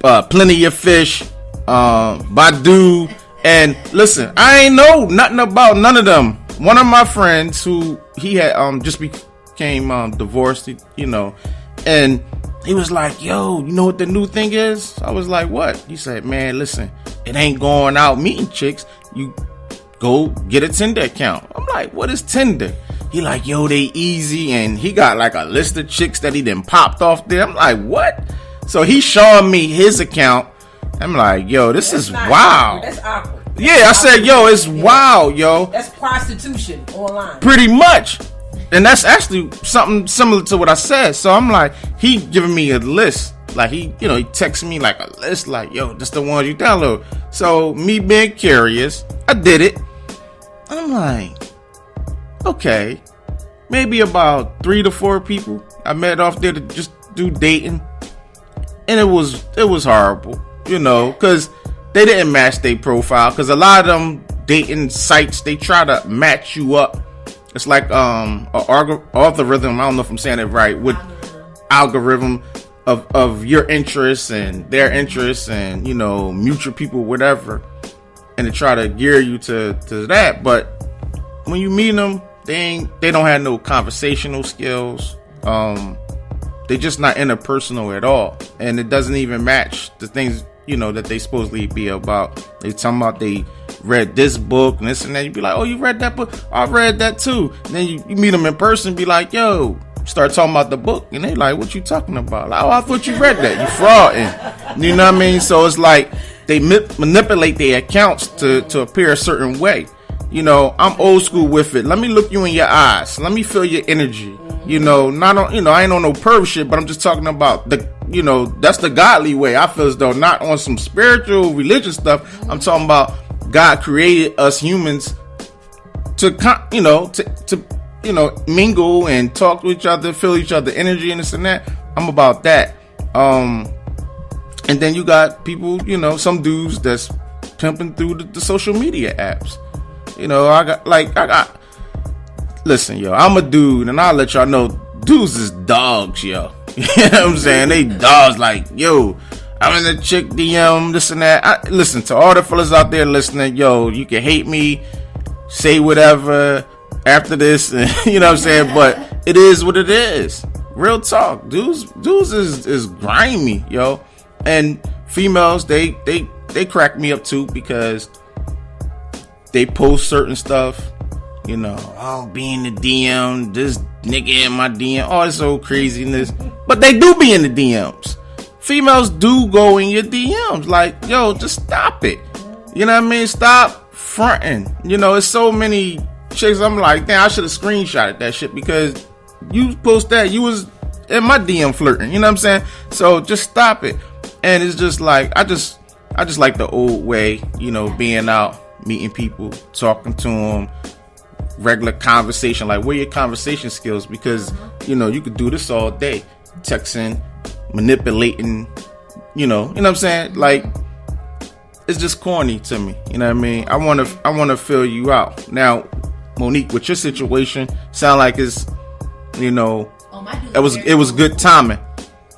Plenty of Fish, Badu, and listen, I ain't know nothing about none of them. One of my friends who he had just became divorced, you know, and he was like, yo, you know what the new thing is? I was like, what? He said, man, listen, it ain't going out meeting chicks. You go get a Tinder account. I'm like, what is Tinder? He like, yo, they easy, and he got like a list of chicks that he done popped off there. I'm like, what? So he's showing me his account. I'm like, yo, this is wild. Awkward. That's awkward. Yeah, I said, yo, it's wild, yo. That's prostitution online. Pretty much. And that's actually something similar to what I said. So I'm like, he giving me a list. Like he texts me like a list, like, yo, this the ones you download. So me being curious, I did it. I'm like, okay, maybe about 3 to 4 people I met off there to just do dating. And it was horrible, because they didn't match their profile. Because a lot of them dating sites, they try to match you up. It's like algorithm. I don't know if I'm saying it right. With algorithm of your interests and their interests and mutual people, whatever, and to try to gear you to that. But when you meet them, they don't have no conversational skills. They just not interpersonal at all, and it doesn't even match the things that they supposedly be about. They talking about they read this book and this and that. You be like, oh, you read that book? I read that too. And then you meet them in person, be like, yo, start talking about the book, and they like, what you talking about? Like, oh, I thought you read that. You frauding. You know what I mean? So it's like they manipulate their accounts to appear a certain way. I'm old school with it. Let me look you in your eyes. Let me feel your energy. Not on, I ain't on no perv shit, but I'm just talking about that's the godly way. I feel as though not on some spiritual, religious stuff. I'm talking about God created us humans to mingle and talk to each other, feel each other energy and this and that. I'm about that. And then you got people, some dudes that's pimping through the social media apps. Listen, yo, I'm a dude, and I'll let y'all know, dudes is dogs, yo. You know what I'm saying? They dogs, like, yo, I'm in the chick DM, this and that. Listen, to all the fellas out there listening, yo, you can hate me, say whatever after this, and, you know what I'm saying? But it is what it is. Real talk. Dudes is grimy, yo. And females, they crack me up too, because they post certain stuff. I'll be in the DM, this nigga in my DM, all this old craziness. But they do be in the DMs. Females do go in your DMs. Like, yo, just stop it. You know what I mean? Stop fronting. It's so many chicks. I'm like, damn, I should have screenshotted that shit, because you post that, you was in my DM flirting. You know what I'm saying? So just stop it. And it's just like, I just like the old way, being out, meeting people, talking to them. Regular conversation, like, where your conversation skills? Because you could do this all day, texting, manipulating, you know what I'm saying? Like, it's just corny to me. You know what I mean? I want to fill you out. Now, Monique, with your situation, sound like it's, it was good timing.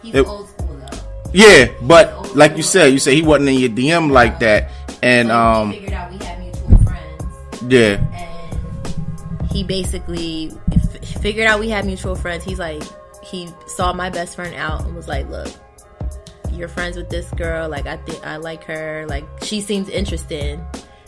He's old school though. Yeah, but like you said he wasn't in your DM like that, and we figured out we had mutual friends. Yeah. He basically figured out we had mutual friends. He's like, he saw my best friend out and was like, look, you're friends with this girl. Like, I think I like her. Like, she seems interesting.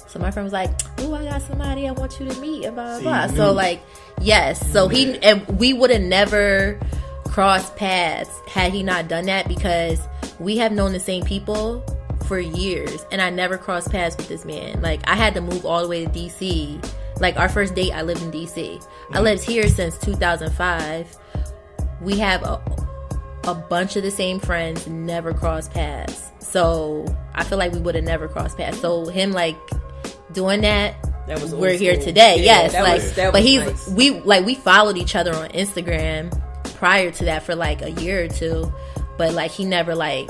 So my friend was like, oh, I got somebody I want you to meet, and blah, blah, blah. So, like, yes. So we would have never crossed paths had he not done that, because we have known the same people for years, and I never crossed paths with this man. Like, I had to move all the way to DC. Like, our first date, I lived in DC. I lived here since 2005. We have a bunch of the same friends, never crossed paths. So I feel like we would have never crossed paths. So him, like, doing that we're here today. Yeah, yes, but nice. We followed each other on Instagram prior to that for like a year or two, but like he never like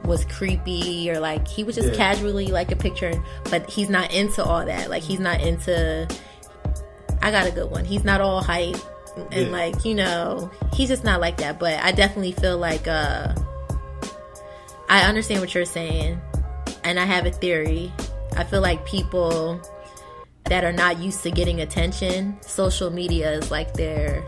was creepy, or like he was just casually like a picture, but he's not into all that. Like, he's not into, I got a good one, he's not all hype and like, he's just not like that. But I definitely feel like I understand what you're saying, and I have a theory. I feel like people that are not used to getting attention, social media is like their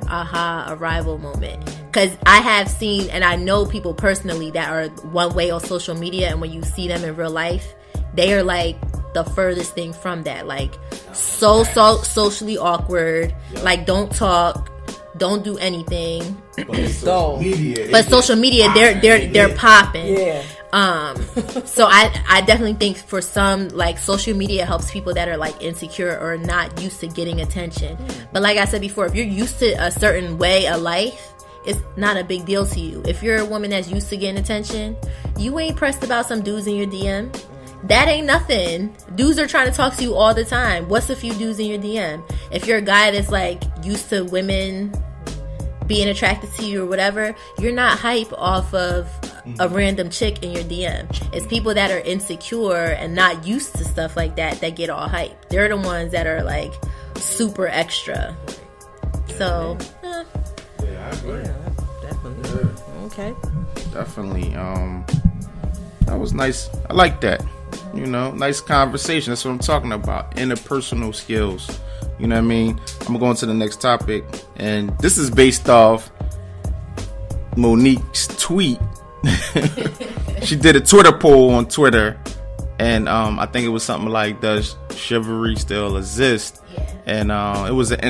aha arrival moment. Because I have seen, and I know people personally that are one way on social media, and when you see them in real life, they are like the furthest thing from that. Like, so socially awkward, like don't talk, don't do anything. But social media, they're popping. Yeah. So I definitely think for some, like, social media helps people that are like insecure or not used to getting attention. But like I said before, if you're used to a certain way of life, it's not a big deal to you. If you're a woman that's used to getting attention, you ain't pressed about some dudes in your DM. That ain't nothing. Dudes are trying to talk to you all the time. What's a few dudes in your DM? If you're a guy that's like used to women being attracted to you or whatever, you're not hype off of a random chick in your DM. It's people that are insecure and not used to stuff like that get all hype. They're the ones that are like super extra. So Yeah, I agree. Yeah, definitely. Okay. Definitely. That was nice. I like that. You know, nice conversation. That's what I'm talking about. Interpersonal skills. You know what I mean? I'm gonna go on to the next topic, and this is based off Monique's tweet. She did a Twitter poll on Twitter, and I think it was something like, "Does chivalry still exist?" Yeah. And it was an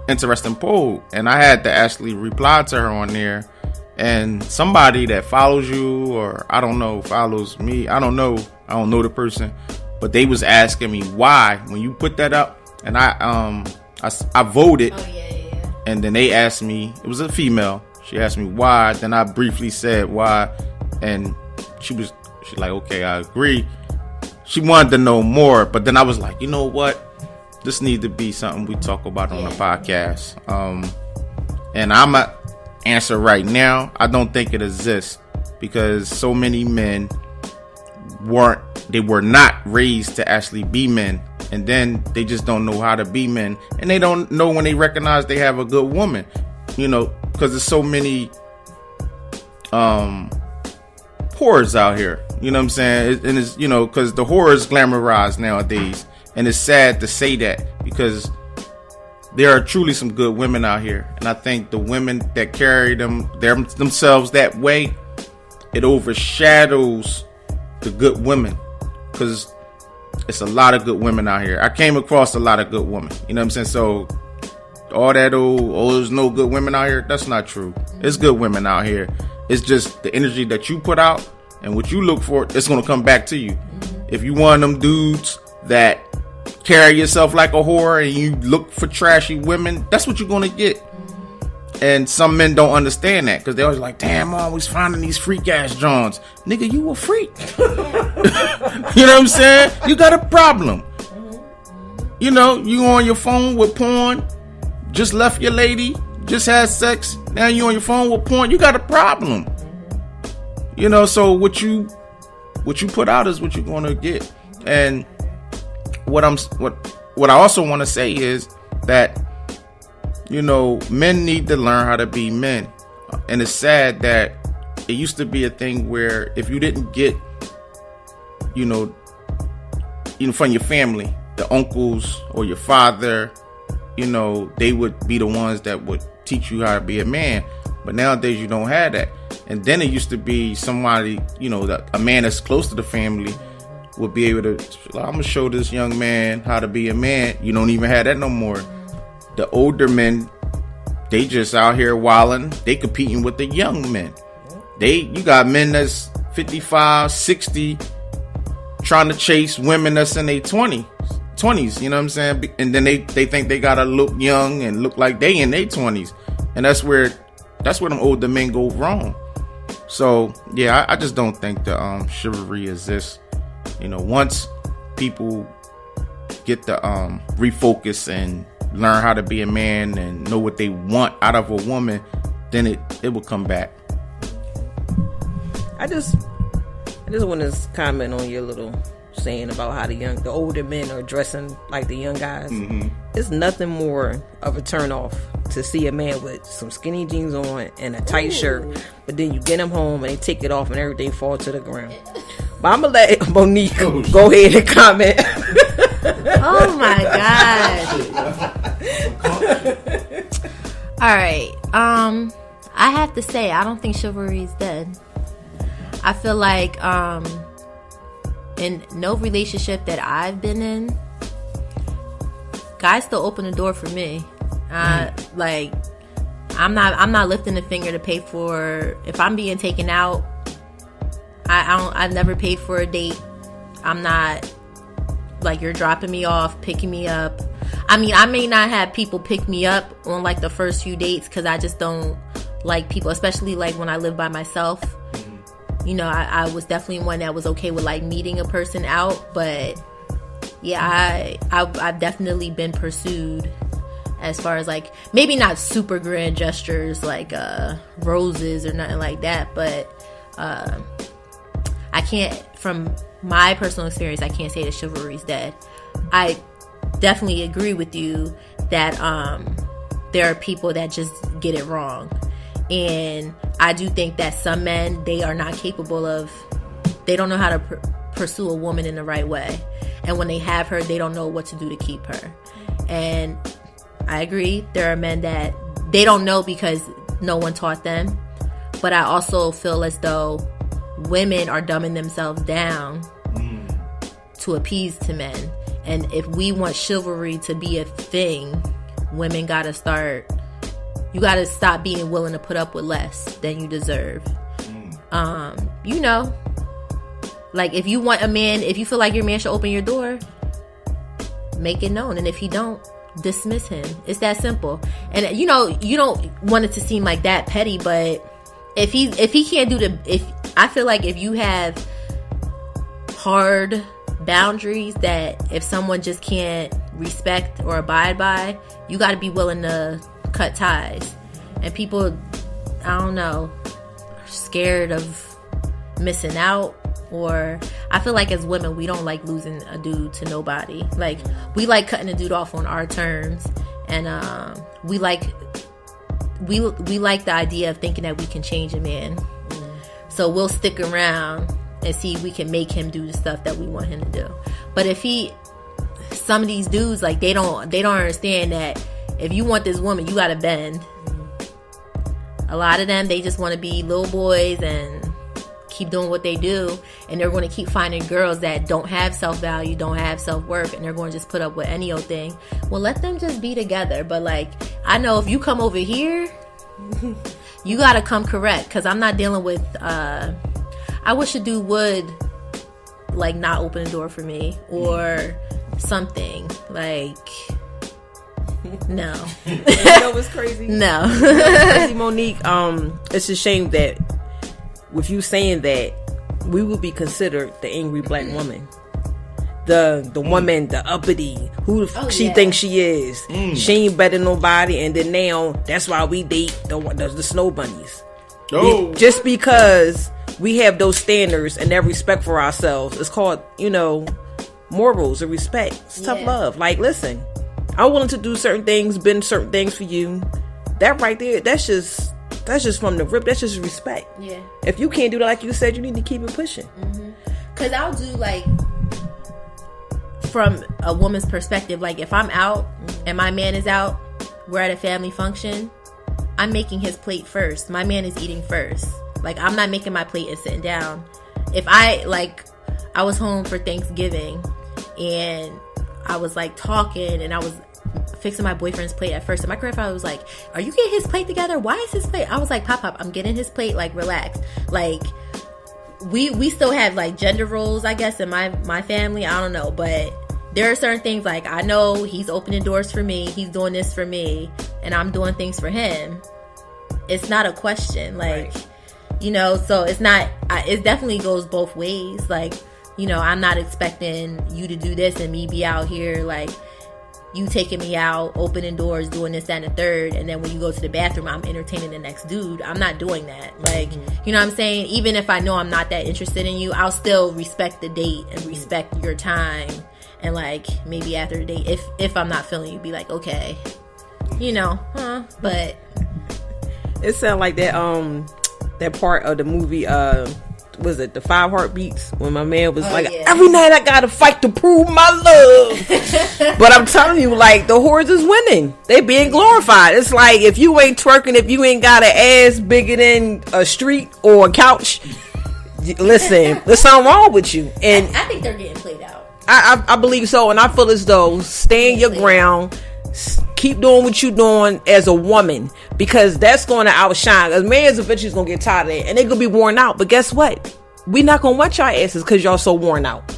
interesting poll, and I had to actually reply to her on there. And somebody that follows you, or I don't know, follows me, I don't know the person, but they was asking me why when you put that up, and I voted. Oh yeah. And then they asked me, it was a female, she asked me why, then I briefly said why, and she's like, okay, I agree. She wanted to know more, but then I was like, you know what, this need to be something we talk about on the podcast. And I'm a answer right now, I don't think it exists, because so many men were not raised to actually be men, and then they just don't know how to be men, and they don't know when they recognize they have a good woman, you know, because there's so many whores out here, you know what I'm saying? And it's, you know, because the whore is glamorized nowadays, and it's sad to say that, because there are truly some good women out here, and I think the women that carry themselves that way, it overshadows the good women, because it's a lot of good women out here. I came across a lot of good women, you know what I'm saying? So all that there's no good women out here, that's not true. There's good women out here. It's just the energy that you put out and what you look for, it's gonna come back to you. If you one of them dudes that carry yourself like a whore and you look for trashy women, that's what you're gonna get. And some men don't understand that, because they're always like, damn, I'm always finding these freak ass Johns. Nigga, you a freak. You know what I'm saying? You got a problem. You know, you on your phone with porn, just left your lady, just had sex, now you on your phone with porn, you got a problem. You know, so what you put out is what you're gonna get. And what I also want to say is that, you know, men need to learn how to be men. And it's sad that it used to be a thing where if you didn't get, you know, even from your family, the uncles or your father, you know, they would be the ones that would teach you how to be a man. But nowadays you don't have that. And then it used to be somebody, you know, a man that's close to the family would be able to, I'm gonna show this young man how to be a man. You don't even have that no more. The older men, they just out here wilding. They competing with the young men. You got men that's 55, 60, trying to chase women that's in their 20s, you know what I'm saying? And then they think they gotta look young and look like they in their 20s. And that's where them older men go wrong. So yeah, I just don't think the chivalry exists. You know, once people get the refocus and learn how to be a man and know what they want out of a woman, then it will come back. I just want to comment on your little saying about how the older men are dressing like the young guys. Mm-hmm. It's nothing more of a turn off to see a man with some skinny jeans on and a tight shirt, but then you get him home and they take it off and everything fall to the ground. But I'm gonna let Monique go ahead and comment. Oh my god! All right, I have to say I don't think chivalry is dead. I feel like in no relationship that I've been in, guys still open the door for me. Like, I'm not lifting a finger to pay for. If I'm being taken out, I've never paid for a date. I'm not like, you're dropping me off, picking me up. I mean, I may not have people pick me up on like the first few dates because I just don't like people, especially like when I live by myself. You know, I was definitely one that was okay with like meeting a person out, but yeah, I've definitely been pursued as far as like, maybe not super grand gestures like roses or nothing like that, but I can't, from my personal experience, I can't say that chivalry's dead. I definitely agree with you that there are people that just get it wrong, and I do think that some men, they are not capable of, they don't know how to pursue a woman in the right way, and when they have her, they don't know what to do to keep her. And I agree, there are men that they don't know because no one taught them, but I also feel as though women are dumbing themselves down to appease to men. And if we want chivalry to be a thing, women gotta start, you gotta stop being willing to put up with less than you deserve. You know, like if you want a man, if you feel like your man should open your door, make it known. And if he don't, dismiss him. It's that simple. And you know, you don't want it to seem like that petty, but if he can't do I feel like if you have hard boundaries that if someone just can't respect or abide by, you got to be willing to cut ties. And people, I don't know, are scared of missing out, or I feel like as women, we don't like losing a dude to nobody. Like, we like cutting a dude off on our terms, and we like the idea of thinking that we can change a man. So we'll stick around and see if we can make him do the stuff that we want him to do. But if some of these dudes, like, they don't understand that if you want this woman, you gotta bend. A lot of them, they just want to be little boys and keep doing what they do, and they're going to keep finding girls that don't have self-value, don't have self-worth, and they're going to just put up with any old thing. Well, let them just be together. But like, I know if you come over here, you gotta come correct, because I'm not dealing with I wish a dude would like not open the door for me or something. Like, no. You know what's crazy? No. You know what's crazy, Monique? It's a shame that with you saying that, we will be considered the angry black woman. The woman, the uppity, who she thinks she is. She ain't better than nobody, and then now that's why we date the snow bunnies. Just because we have those standards and that respect for ourselves. It's called, morals and respect. It's tough love. Like, listen, I'm willing to do certain things, bend certain things for you. That right there, that's just from the rip. That's just respect. Yeah. If you can't do that, like you said, you need to keep it pushing. Because I'll do, like, from a woman's perspective, like if I'm out and my man is out, we're at a family function, I'm making his plate first. My man is eating first. Like, I'm not making my plate and sitting down. If I was home for Thanksgiving and I was like talking and I was fixing my boyfriend's plate at first, and my grandfather was like, are you getting his plate together? Why is his plate? I was like, Pop, I'm getting his plate, like, relax. Like, we still have like gender roles, I guess, in my family. I don't know, but there are certain things, like, I know he's opening doors for me, he's doing this for me, and I'm doing things for him. It's not a question, like, so it's not, it definitely goes both ways. Like, I'm not expecting you to do this and me be out here like you taking me out, opening doors, doing this, that, and the third, and then when you go to the bathroom, I'm entertaining the next dude. I'm not doing that. Like, you know what I'm saying? Even if I know I'm not that interested in you, I'll still respect the date and respect your time. And like, maybe after the date, if I'm not feeling you, be like, okay, but it sounds like that part of the movie, was it The 5 Heartbeats, when my man was every night I gotta fight to prove my love. But I'm telling you, like, the whores is winning. They being glorified. It's like, if you ain't twerking, if you ain't got an ass bigger than a street or a couch, listen, there's something wrong with you. And I think they're getting played out. I believe so, and I feel as though stand your ground, Keep doing what you're doing as a woman, because that's going to outshine. A man's eventually going to get tired of it, and they're going to be worn out. But guess what? We not going to want y'all asses because y'all so worn out.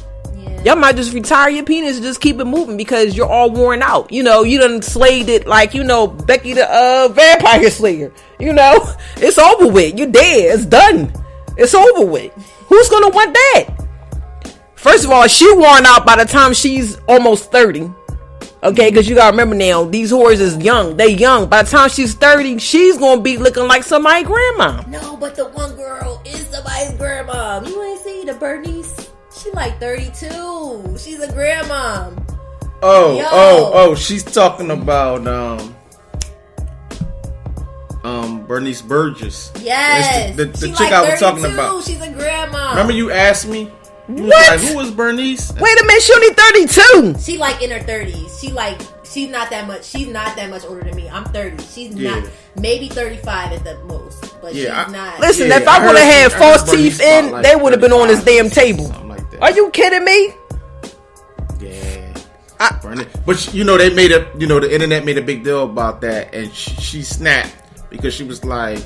Y'all might just retire your penis and just keep it moving because you're all worn out. You done slayed it like, Becky the vampire slayer. It's over with. You're dead. It's done. It's over with. Who's going to want that? First of all, she worn out by the time she's almost 30. Okay, because you got to remember now, these whores is young. They young. By the time she's 30, she's going to be looking like somebody's grandma. No, but the one girl is somebody's grandma. You ain't see the Bernice? She like 32. She's a grandma. Oh, she's talking about Bernice Burgess. Yes. The chick like I was talking about. She's a grandma. Remember you asked me? You what? Was like, who was Bernice? Wait a minute, she only 32. She like in her 30s. She's not that much. She's not that much older than me. I'm 30. She's not, maybe 35 at the most. But she's not. Listen, if I would have had false teeth in, like they would have been on this damn table. Are you kidding me? Yeah. But they made the internet made a big deal about that, and she snapped because she was like,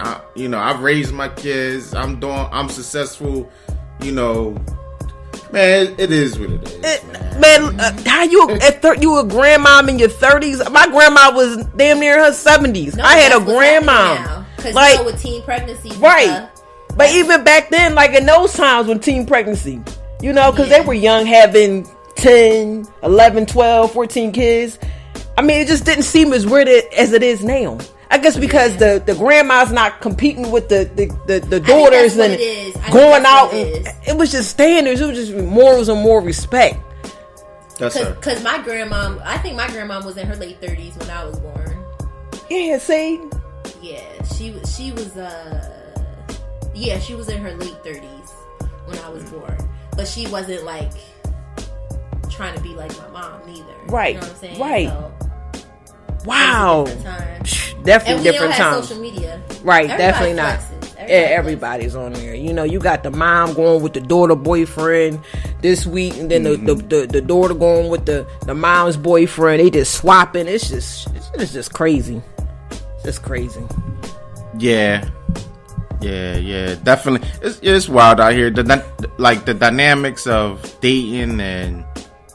I've raised my kids. I'm successful. Man, it is what it is. How you you a grandmom in your 30s? My grandma was damn near her 70s. I had a grandma. Because like with teen pregnancy, right? But even back then, like in those times when teen pregnancy, because they were young, having 10, 11, 12, 14 kids. I mean, it just didn't seem as weird as it is now. I guess because the grandma's not competing with the daughters and going out. It was just standards. It was just morals and more respect. That's her. Because my grandma, I think my grandma was in her late 30s when I was born. Yeah, see? Yeah, she was she was in her late 30s when I was born. But she wasn't like trying to be like my mom neither. Right. You know what I'm saying? Right. So, wow. Definitely different times. Social media. Right, definitely not. Everybody's on there. You got the mom going with the daughter boyfriend this week, and then the daughter going with the mom's boyfriend. They just swapping. It's just crazy. Just crazy. Yeah, definitely. It's wild out here. The dynamics of dating and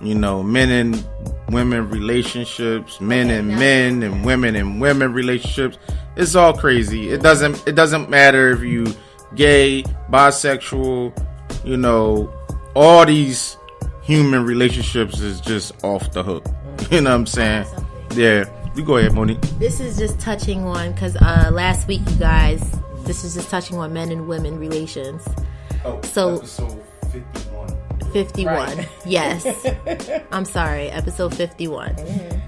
men and women relationships, men and men and women relationships. It's all crazy. It doesn't matter if you gay, bisexual, all these human relationships is just off the hook. You know what I'm saying? Yeah. You go ahead, Monique. This is just touching on, because last week, you guys, this is just touching on men and women relations. Oh, so episode 51. 51. Right. Yes. I'm sorry. Episode 51. Mm-hmm.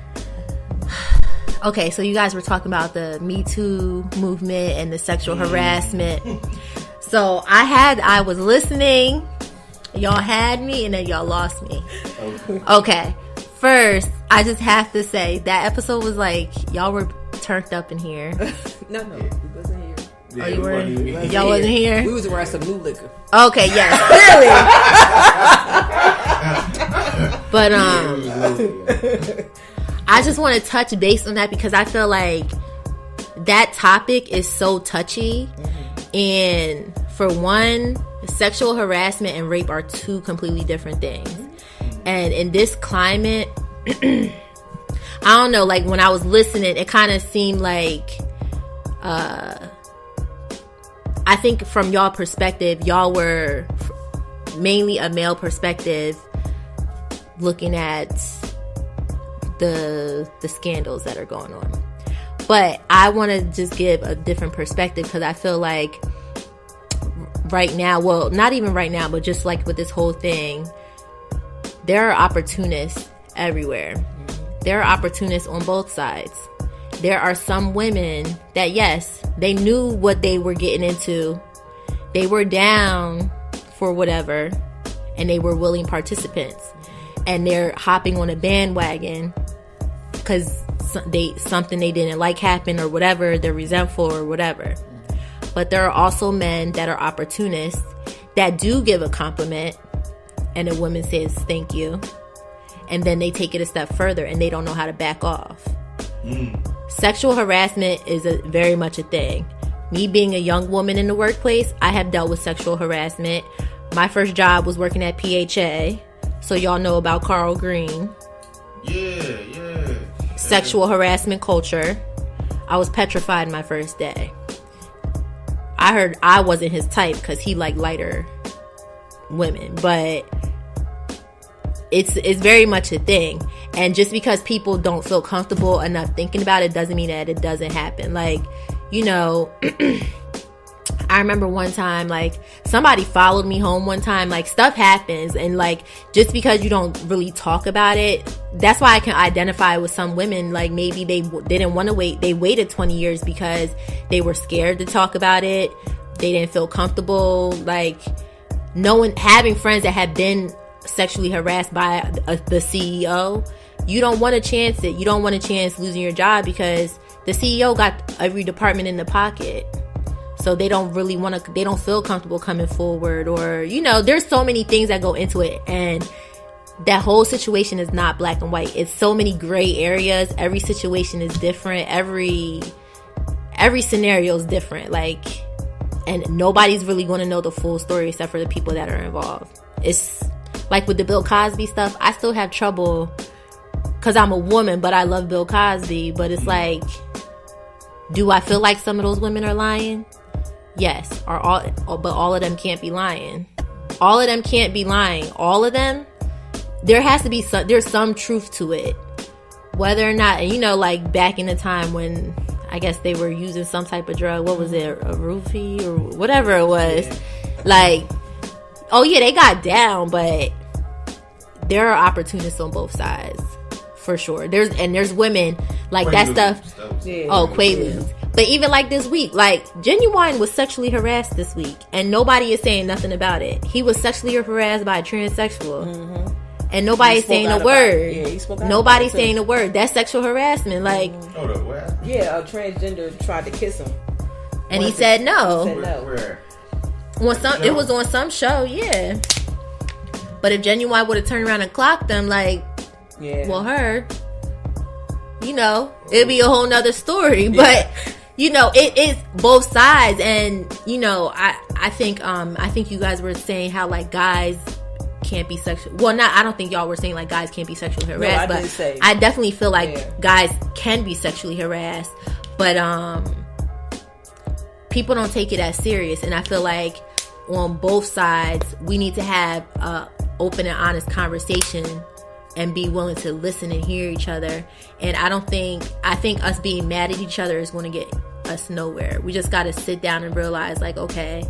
Okay, so you guys were talking about the Me Too movement and the sexual harassment. So I was listening. Y'all had me, and then y'all lost me. Okay. First, I just have to say that episode was like, y'all were turned up in here. No, we wasn't here. Yeah, you were? Y'all wasn't here? We was around some new liquor. Okay, yes. Clearly. But I just want to touch base on that because I feel like that topic is so touchy. Mm-hmm. And for one, sexual harassment and rape are two completely different things. Mm-hmm. And in this climate, I don't know, like when I was listening, it kind of seemed like, I think from y'all perspective, y'all were mainly a male perspective looking at the scandals that are going on. But I want to just give a different perspective because I feel like right now, well, not even right now, but just like with this whole thing, there are opportunists everywhere. There are opportunists on both sides. There are some women that, yes, they knew what they were getting into. They were down for whatever, and they were willing participants. And they're hopping on a bandwagon because something they didn't like happened or whatever, they're resentful or whatever. But there are also men that are opportunists that do give a compliment and a woman says thank you. and then they take it a step further and they don't know how to back off. Sexual harassment is very much a thing. Me being a young woman in the workplace, I have dealt with sexual harassment. My first job was working at PHA, so y'all know about Carl Green. Yeah. Sexual harassment culture. I was petrified my first day. I heard I wasn't his type because he liked lighter women, but it's very much a thing. And just because people don't feel comfortable enough thinking about it doesn't mean that it doesn't happen. Like, you know, I remember one time, like, somebody followed me home one time. Like, stuff happens, and like, just because you don't really talk about it, that's why I can identify with some women. Like, maybe they didn't want to wait. They waited 20 years because they were scared to talk about it. They didn't feel comfortable. Like, having friends that have been sexually harassed by the CEO, you don't want to chance it. You don't want to chance losing your job because the CEO got every department in the pocket. So they don't really want to, they don't feel comfortable coming forward, or, you know, there's so many things that go into it. And that whole situation is not black and white. It's so many gray areas. Every situation is different. Every scenario is different. Like, and nobody's really going to know the full story except for the people that are involved. It's like with the Bill Cosby stuff. I still have trouble because I'm a woman, but I love Bill Cosby. But it's like, do I feel like some of those women are lying? Yes. But all of them can't be lying. All of them can't be lying. All of them. There has to be there's some truth to it. Whether or not, and you know, like back in the time when I guess they were using some type of drug. What was it? A roofie or whatever it was. Yeah. Like, oh yeah, they got down, but there are opportunists on both sides. For sure. There's women like that stuff. Oh, Quaaludes. But even like this week, like Genuine was sexually harassed this week, and nobody is saying nothing about it. He was sexually harassed by a transsexual, and nobody's saying a word. Yeah, he spoke out. Nobody's saying a word. That's sexual harassment. Like, yeah, a transgender tried to kiss him, and he said no. He said no. Where? It was on some show, yeah. But if Genuine would have turned around and clocked them, like, yeah, well, her, you know, it'd be a whole nother story. Yeah. But you know, it is both sides, and you know, I think you guys were saying how like guys can't be sexual. Well, not. I don't think y'all were saying like guys can't be sexually harassed, but I definitely feel like guys can be sexually harassed, but people don't take it as serious, and I feel like on both sides we need to have a open and honest conversation and be willing to listen and hear each other. And I think us being mad at each other is going to get us nowhere. We just got to sit down and realize, like, okay,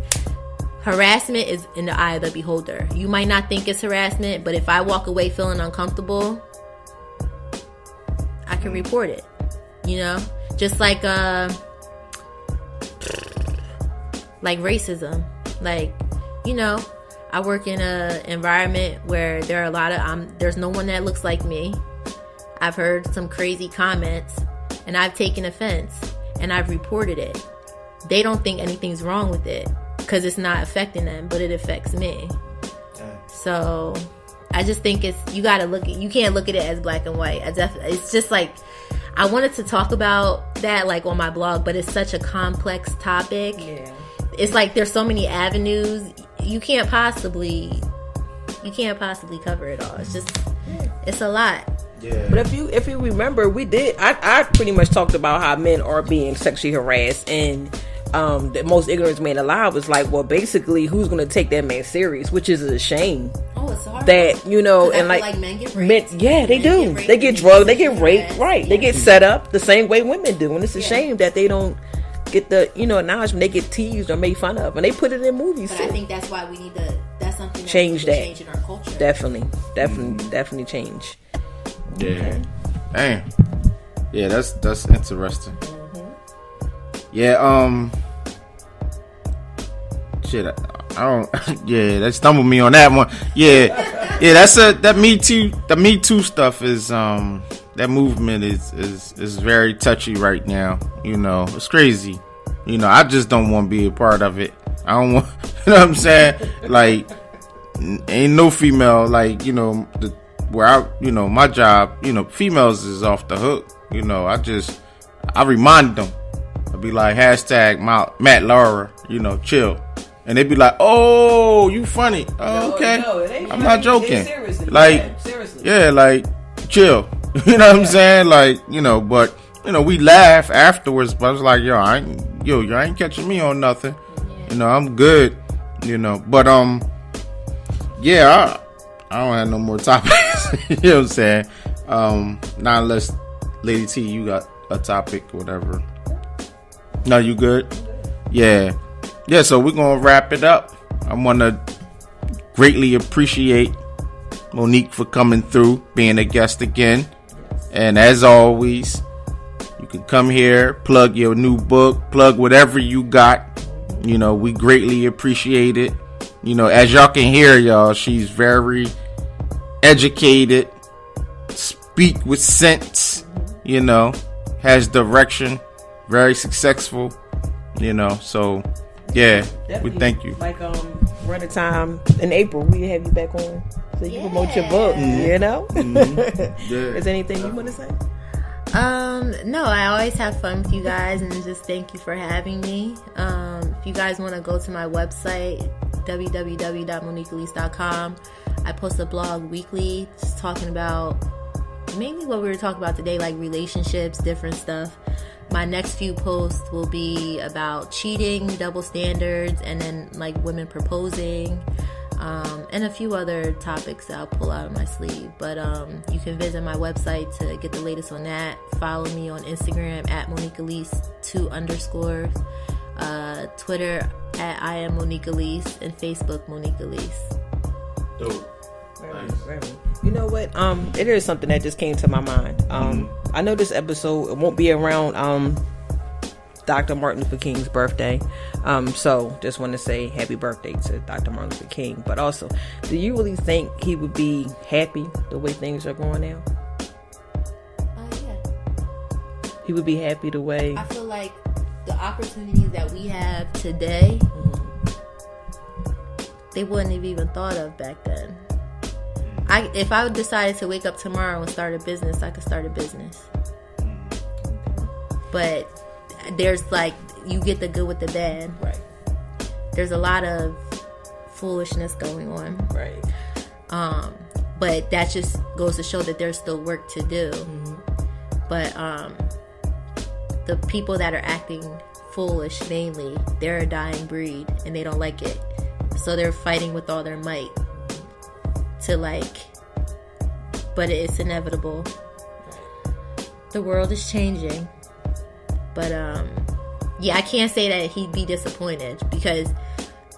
harassment is in the eye of the beholder. You might not think it's harassment, but if I walk away feeling uncomfortable, I can report it. You know, just like racism. Like, you know, I work in an environment where there are a lot of there's no one that looks like me. I've heard some crazy comments, and I've taken offense, and I've reported it. They don't think anything's wrong with it because it's not affecting them, but it affects me. So I just think you can't look at it as black and white. It's just like, I wanted to talk about that like on my blog, but it's such a complex topic. Yeah. It's like there's so many avenues. You can't possibly cover it all. It's a lot. Yeah. But if you remember, I pretty much talked about how men are being sexually harassed, and the most ignorant man alive was like, well, basically, who's going to take that man serious? Which is a shame. Oh, it's hard. That, you know, and like men get raped. They do. They get drugged. They get raped. Right. Yeah. They get set up the same way women do, and it's a shame that they don't get the, you know, acknowledgement. They get teased or made fun of, and they put it in movies. But I think that's why we need to. That's something that change that. Change in our culture. Definitely change. Yeah. Okay. Damn. Yeah, that's interesting. Yeah. Shit. I don't. Yeah, that stumbled me on that one. Yeah. Yeah. That Me Too. The Me Too stuff is that movement is very touchy right now. You know, it's crazy. You know, I just don't want to be a part of it. I don't want. You know what I'm saying? Like, ain't no female, like, you know, where my job, females is off the hook. I remind them. I'll be like, hashtag Matt Laura, chill. And they be like, oh, you funny. Oh, okay. No, it ain't I'm funny. not joking. Seriously. Like, seriously. Yeah, like, chill. You know what I'm saying? Like, but, we laugh afterwards. But I was like, y'all ain't catching me on nothing. Yeah. I'm good. But, yeah, I don't have no more topics. You know what I'm saying? Now unless Lady T, you got a topic, whatever. No, you good? Yeah. Yeah, so we're going to wrap it up. I want to greatly appreciate Monique for coming through, being a guest again. And as always, you can come here, plug your new book, plug whatever you got. We greatly appreciate it. As y'all can hear, y'all, she's very educated, speak with sense, has direction, very successful, so yeah, definitely. We thank you. Like running time in April, we have you back on so you promote your book. Mm-hmm. Yeah. Is there anything you want to say? No, I always have fun with you guys, and just thank you for having me. If you guys want to go to my website, www.moniqueelise.com, I post a blog weekly just talking about mainly what we were talking about today, like relationships, different stuff. My next few posts will be about cheating, double standards, and then like women proposing, and a few other topics that I'll pull out of my sleeve. But you can visit my website to get the latest on that. Follow me on Instagram at Monique Elise 2_, Twitter at I am Monique Elise, and Facebook Monique Elise. Dope. Nice. You know what? It is something that just came to my mind. I know this episode, it won't be around Dr. Martin Luther King's birthday. So just want to say happy birthday to Dr. Martin Luther King. But also, do you really think he would be happy the way things are going now? Yeah. He would be happy the way... I feel like the opportunities that we have today, they wouldn't have even thought of back then. If I decided to wake up tomorrow and start a business, I could start a business. But there's like, you get the good with the bad. Right. There's a lot of foolishness going on. Right. But that just goes to show that there's still work to do. But the people that are acting foolish, mainly, they're a dying breed and they don't like it. So they're fighting with all their might to but it's inevitable. The world is changing. But I can't say that he'd be disappointed, because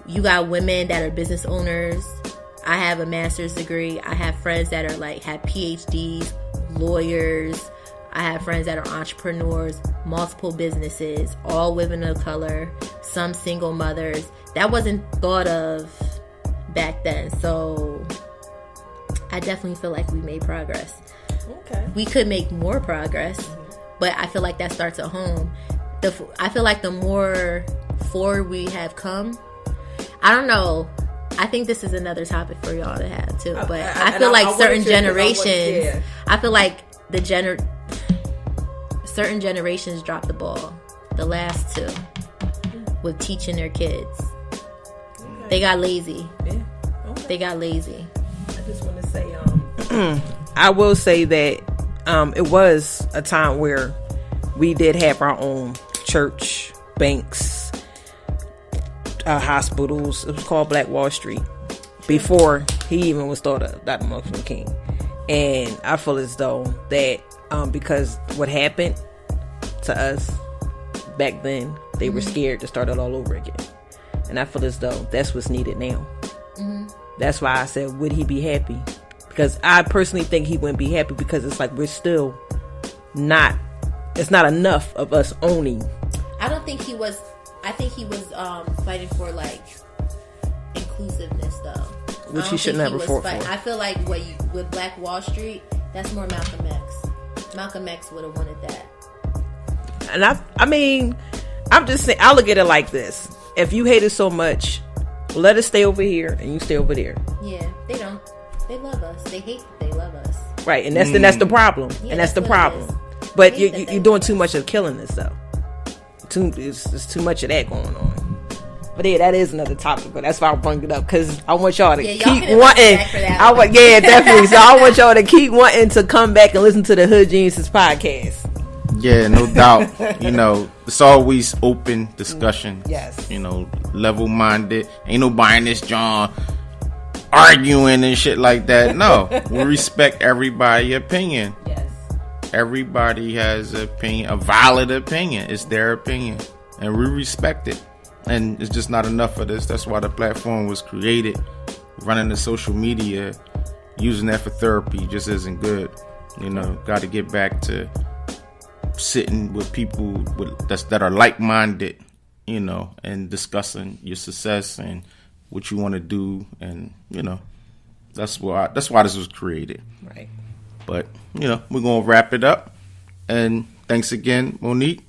you got women that are business owners. I have a master's degree. I have friends that are have PhDs, lawyers. I have friends that are entrepreneurs, multiple businesses, all women of color, some single mothers. That wasn't thought of back then. So I definitely feel like we made progress. Okay. We could make more progress, but I feel like that starts at home. I feel like the more forward we have come, I don't know. I think this is another topic for y'all to have too. But I feel like certain generations, I feel like certain generations dropped the ball. The last two with teaching their kids. Okay. They got lazy. Yeah. Okay. They got lazy. I just want to say, I will say that it was a time where we did have our own church, banks, hospitals. It was called Black Wall Street before he even was thought of, Dr. Martin Luther King. And I feel as though that because what happened to us back then, they were scared to start it all over again. And I feel as though that's what's needed now. That's why I said, would he be happy? Because I personally think he wouldn't be happy, because it's like we're still not, it's not enough of us owning. I don't think he was, I think he was fighting for inclusiveness though. Which he shouldn't have fought for. I feel like with Black Wall Street, that's more Malcolm X. Malcolm X would have wanted that. And I mean, I'm just saying, I look at it like this. If you hate it so much, let us stay over here and you stay over there. Yeah, they don't. They love us. They hate, they love of us. Right, and that's the problem. Yeah, and that's the what it problem. is. But you're doing too much of killing this though. It's too much of that going on. But yeah, that is another topic. But that's why I bring it up, because I want y'all to keep wanting. Definitely. So I want y'all to keep wanting to come back and listen to the Hood Geniuses podcast. Yeah, no doubt. You know, it's always open discussion. Yes. You know, level minded. Ain't nobody in this John arguing and shit like that. No, we respect everybody's opinion. Yes. Everybody has an opinion, a valid opinion. It's their opinion, and we respect it. And it's just not enough of this. That's why the platform was created. Running the social media, using that for therapy just isn't good. You know, got to get back to sitting with people that are like-minded, you know, and discussing your success and what you want to do. And, you know, that's why this was created. Right. But, you know, we're going to wrap it up. And thanks again, Monique.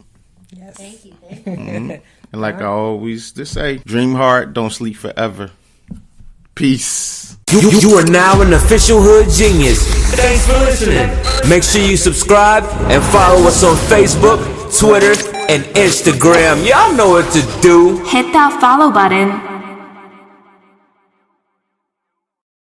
Yes. Thank you. Mm-hmm. And like I always just say, dream hard, don't sleep forever. Peace. You are now an official Hood Genius. Thanks for listening. Make sure you subscribe and follow us on Facebook, Twitter, and Instagram. Y'all know what to do. Hit that follow button.